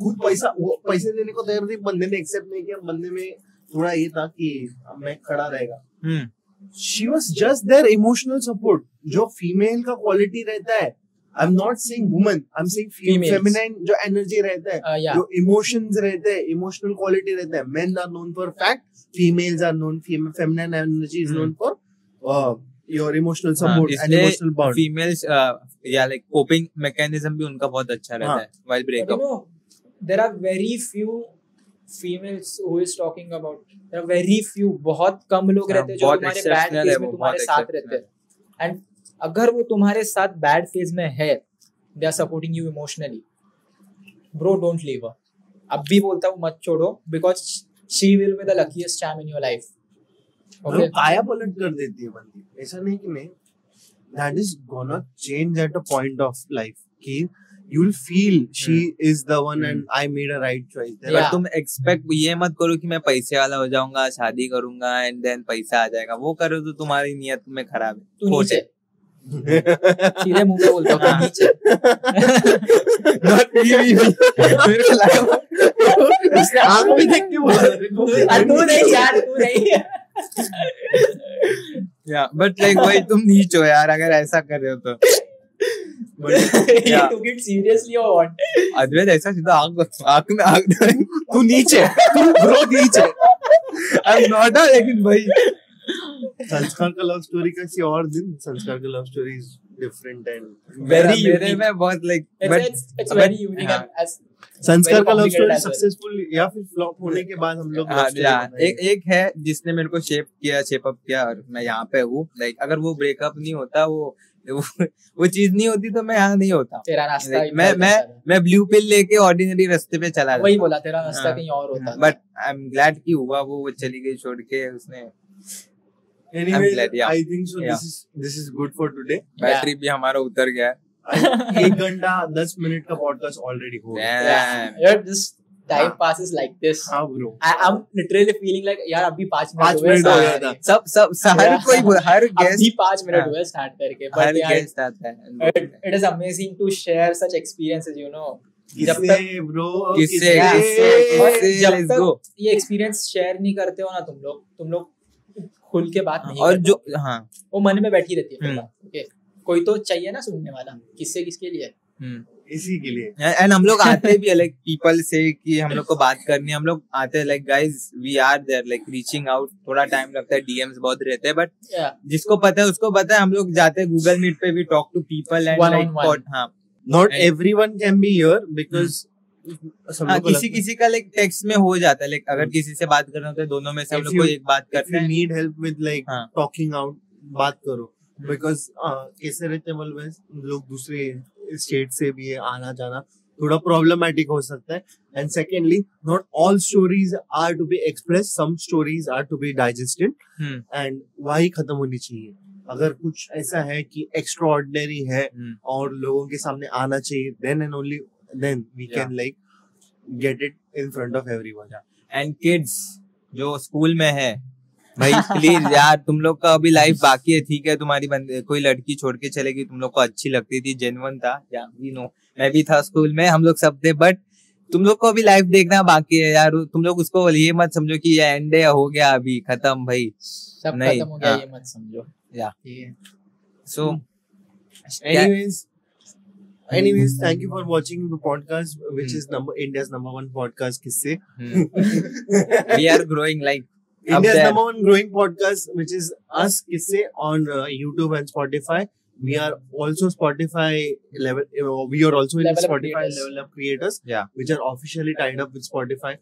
खुद वो पैसे देने को तैयार थी, बंदे ने एक्सेप्ट नहीं किया, बंदे में थोड़ा ये था कि मैं खड़ा रहेगा. She was just their emotional support, जो फीमेल का क्वालिटी रहता है. I'm not saying woman, I'm saying feminine जो एनर्जी रहता है, जो इमोशंस रहते हैं, इमोशनल क्वालिटी रहता है. Men are known for fact, females are known, feminine energy is known for your emotional support and emotional bond. Females like coping mechanism भी उनका बहुत अच्छा रहता है while breakup. There are very few females who is talking about. There are very few, बहुत कम लोग रहते हैं जो तुम्हारे बैड फेज में तुम्हारे साथ रहते हैं. एंड अगर वो तुम्हारे साथ बैड फेज में है, they are supporting you emotionally. Bro, don't leave her. अब भी बोलता हूँ मत छोड़ो, because she will be the luckiest time in your life. Okay. काया पलट कर देती है बंदी, ऐसा नहीं कि नहीं. That is gonna change at a point of life. कि you'll feel she is the one and I made a right choice. पर तुम एक्सपेक्ट ये मत करो कि मैं पैसे वाला हो जाऊंगा, शादी करूंगा एंड देन पैसा आ जाएगा. वो करो तो तुम्हारी नियत में खराब है. तू नीचे सीधे मुंह पे बोलता हूँ नीचे. मेरे को लगा उसने आंख में देख के बोला तू नहीं यार, तू नहीं. बट लाइक वही तुम नीच हो यार अगर ऐसा कर रहे हो तो. You took it seriously or what? अद्वैत ऐसा सीधा आंख में आंख तू नीचे, तू ब्रो नीचे. I'm not लेकिन भाई संस्कार का लव स्टोरी कैसी और दिन. संस्कार का love story is different and very मेरे unique. में बहुत like It's very unique and as संस्कार का love complicated story as well. Successful या फिर फ्लॉप होने के बाद हम लोग एक है जिसने मेरे को शेप अप किया और मैं यहाँ पे हूँ. लाइक अगर वो ब्रेकअप नहीं होता, वो चीज नहीं होती तो मैं यहाँ नहीं होता. तेरा रास्ता मैं ब्लू पिल लेके ऑर्डिनरी रास्ते पे चला. वही बोला, तेरा रास्ता कहीं और होता. बट आई एम ग्लैड कि हुआ वो चली गई छोड़ के उसने. Anyway, I think so. This is good for today. Battery भी हमारा उतर गया है. 1 घंटा 10 मिनट का पॉडकास्ट ऑलरेडी हो गया. This time passes like this. हाँ bro. I'm literally feeling like यार अभी 5 मिनट हो गया था. सब हर कोई हर गेस्ट अभी 5 मिनट हुए स्टार्ट करके. हर गेस्ट आता है. It is amazing to share such experiences, you know. जब तक ब्रो किससे जब तक ये एक्सपीरियंस शेयर नहीं करते हो ना तुम लोग खुल के बात नहीं और जो वो मन में बैठी रहती है. ओके, कोई तो चाहिए ना सुनने वाला. किसके लिए? इसी के लिए. एंड हम लोग आते भी लाइक पीपल से कि हम लोग को बात करनी है. हम लोग आते हैं like guys we are there like reaching out. थोड़ा टाइम लगता है, डीएम्स बहुत रहते हैं, बट जिसको पता है उसको पता है. हम लोग जाते हैं गूगल मीट पे भी talk to people and like not everyone can be here because किसी का लाइक टेक्स्ट में हो जाता है. लाइक अगर किसी से बात करना होता है, दोनों में से हम लोग को एक बात करते हैं. Need help with like talking out, बात करो. बिकॉज कैसे रहते हैं लोग दूसरे स्टेट से भी आना जाना थोड़ा प्रॉब्लमेटिक हो सकता है. And secondly, not all stories are to be express, some stories are to be digested and वही खत्म होनी चाहिए. अगर कुछ ऐसा है कि एक्स्ट्राऑर्डिनरी है और लोगों के सामने आना चाहिए, then and only then we can like get it in front of everyone. And kids जो स्कूल में है भाई प्लीज यार, तुम लोग का अभी लाइफ बाकी है. ठीक है, तुम्हारी कोई लड़की छोड़ के चलेगी, तुम लोग को अच्छी लगती थी, जेन्युइन था. या वी नो, मैं भी था स्कूल में, हम लोग सब थे. बट तुम लोग को अभी लाइफ देखना बाकी है यार. तुम लोग उसको ये मत समझो कि ये एंड हो गया अभी खत्म भाई, सब खत्म हो गया ये मत समझो. So anyways, thank you for watching the podcast, which is India's #1 podcast, Kisse. We are growing like India's #1 growing podcast, which is us, Kisse, on YouTube and Spotify. We are also Spotify level. We are also in Spotify level up creators, which are officially tied up with Spotify,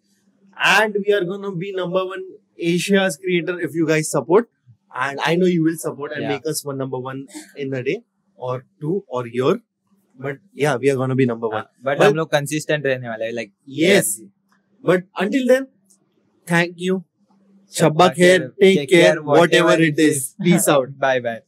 and we are gonna be #1 Asia's creator if you guys support. And I know you will support and make us #1 in a day or 2 or year. But yeah, we are gonna be #1. But हम लोग consistent रहने वाले हैं, like yes. But until then, thank you. Shabba khair, take care, whatever it is. Peace out. Bye bye.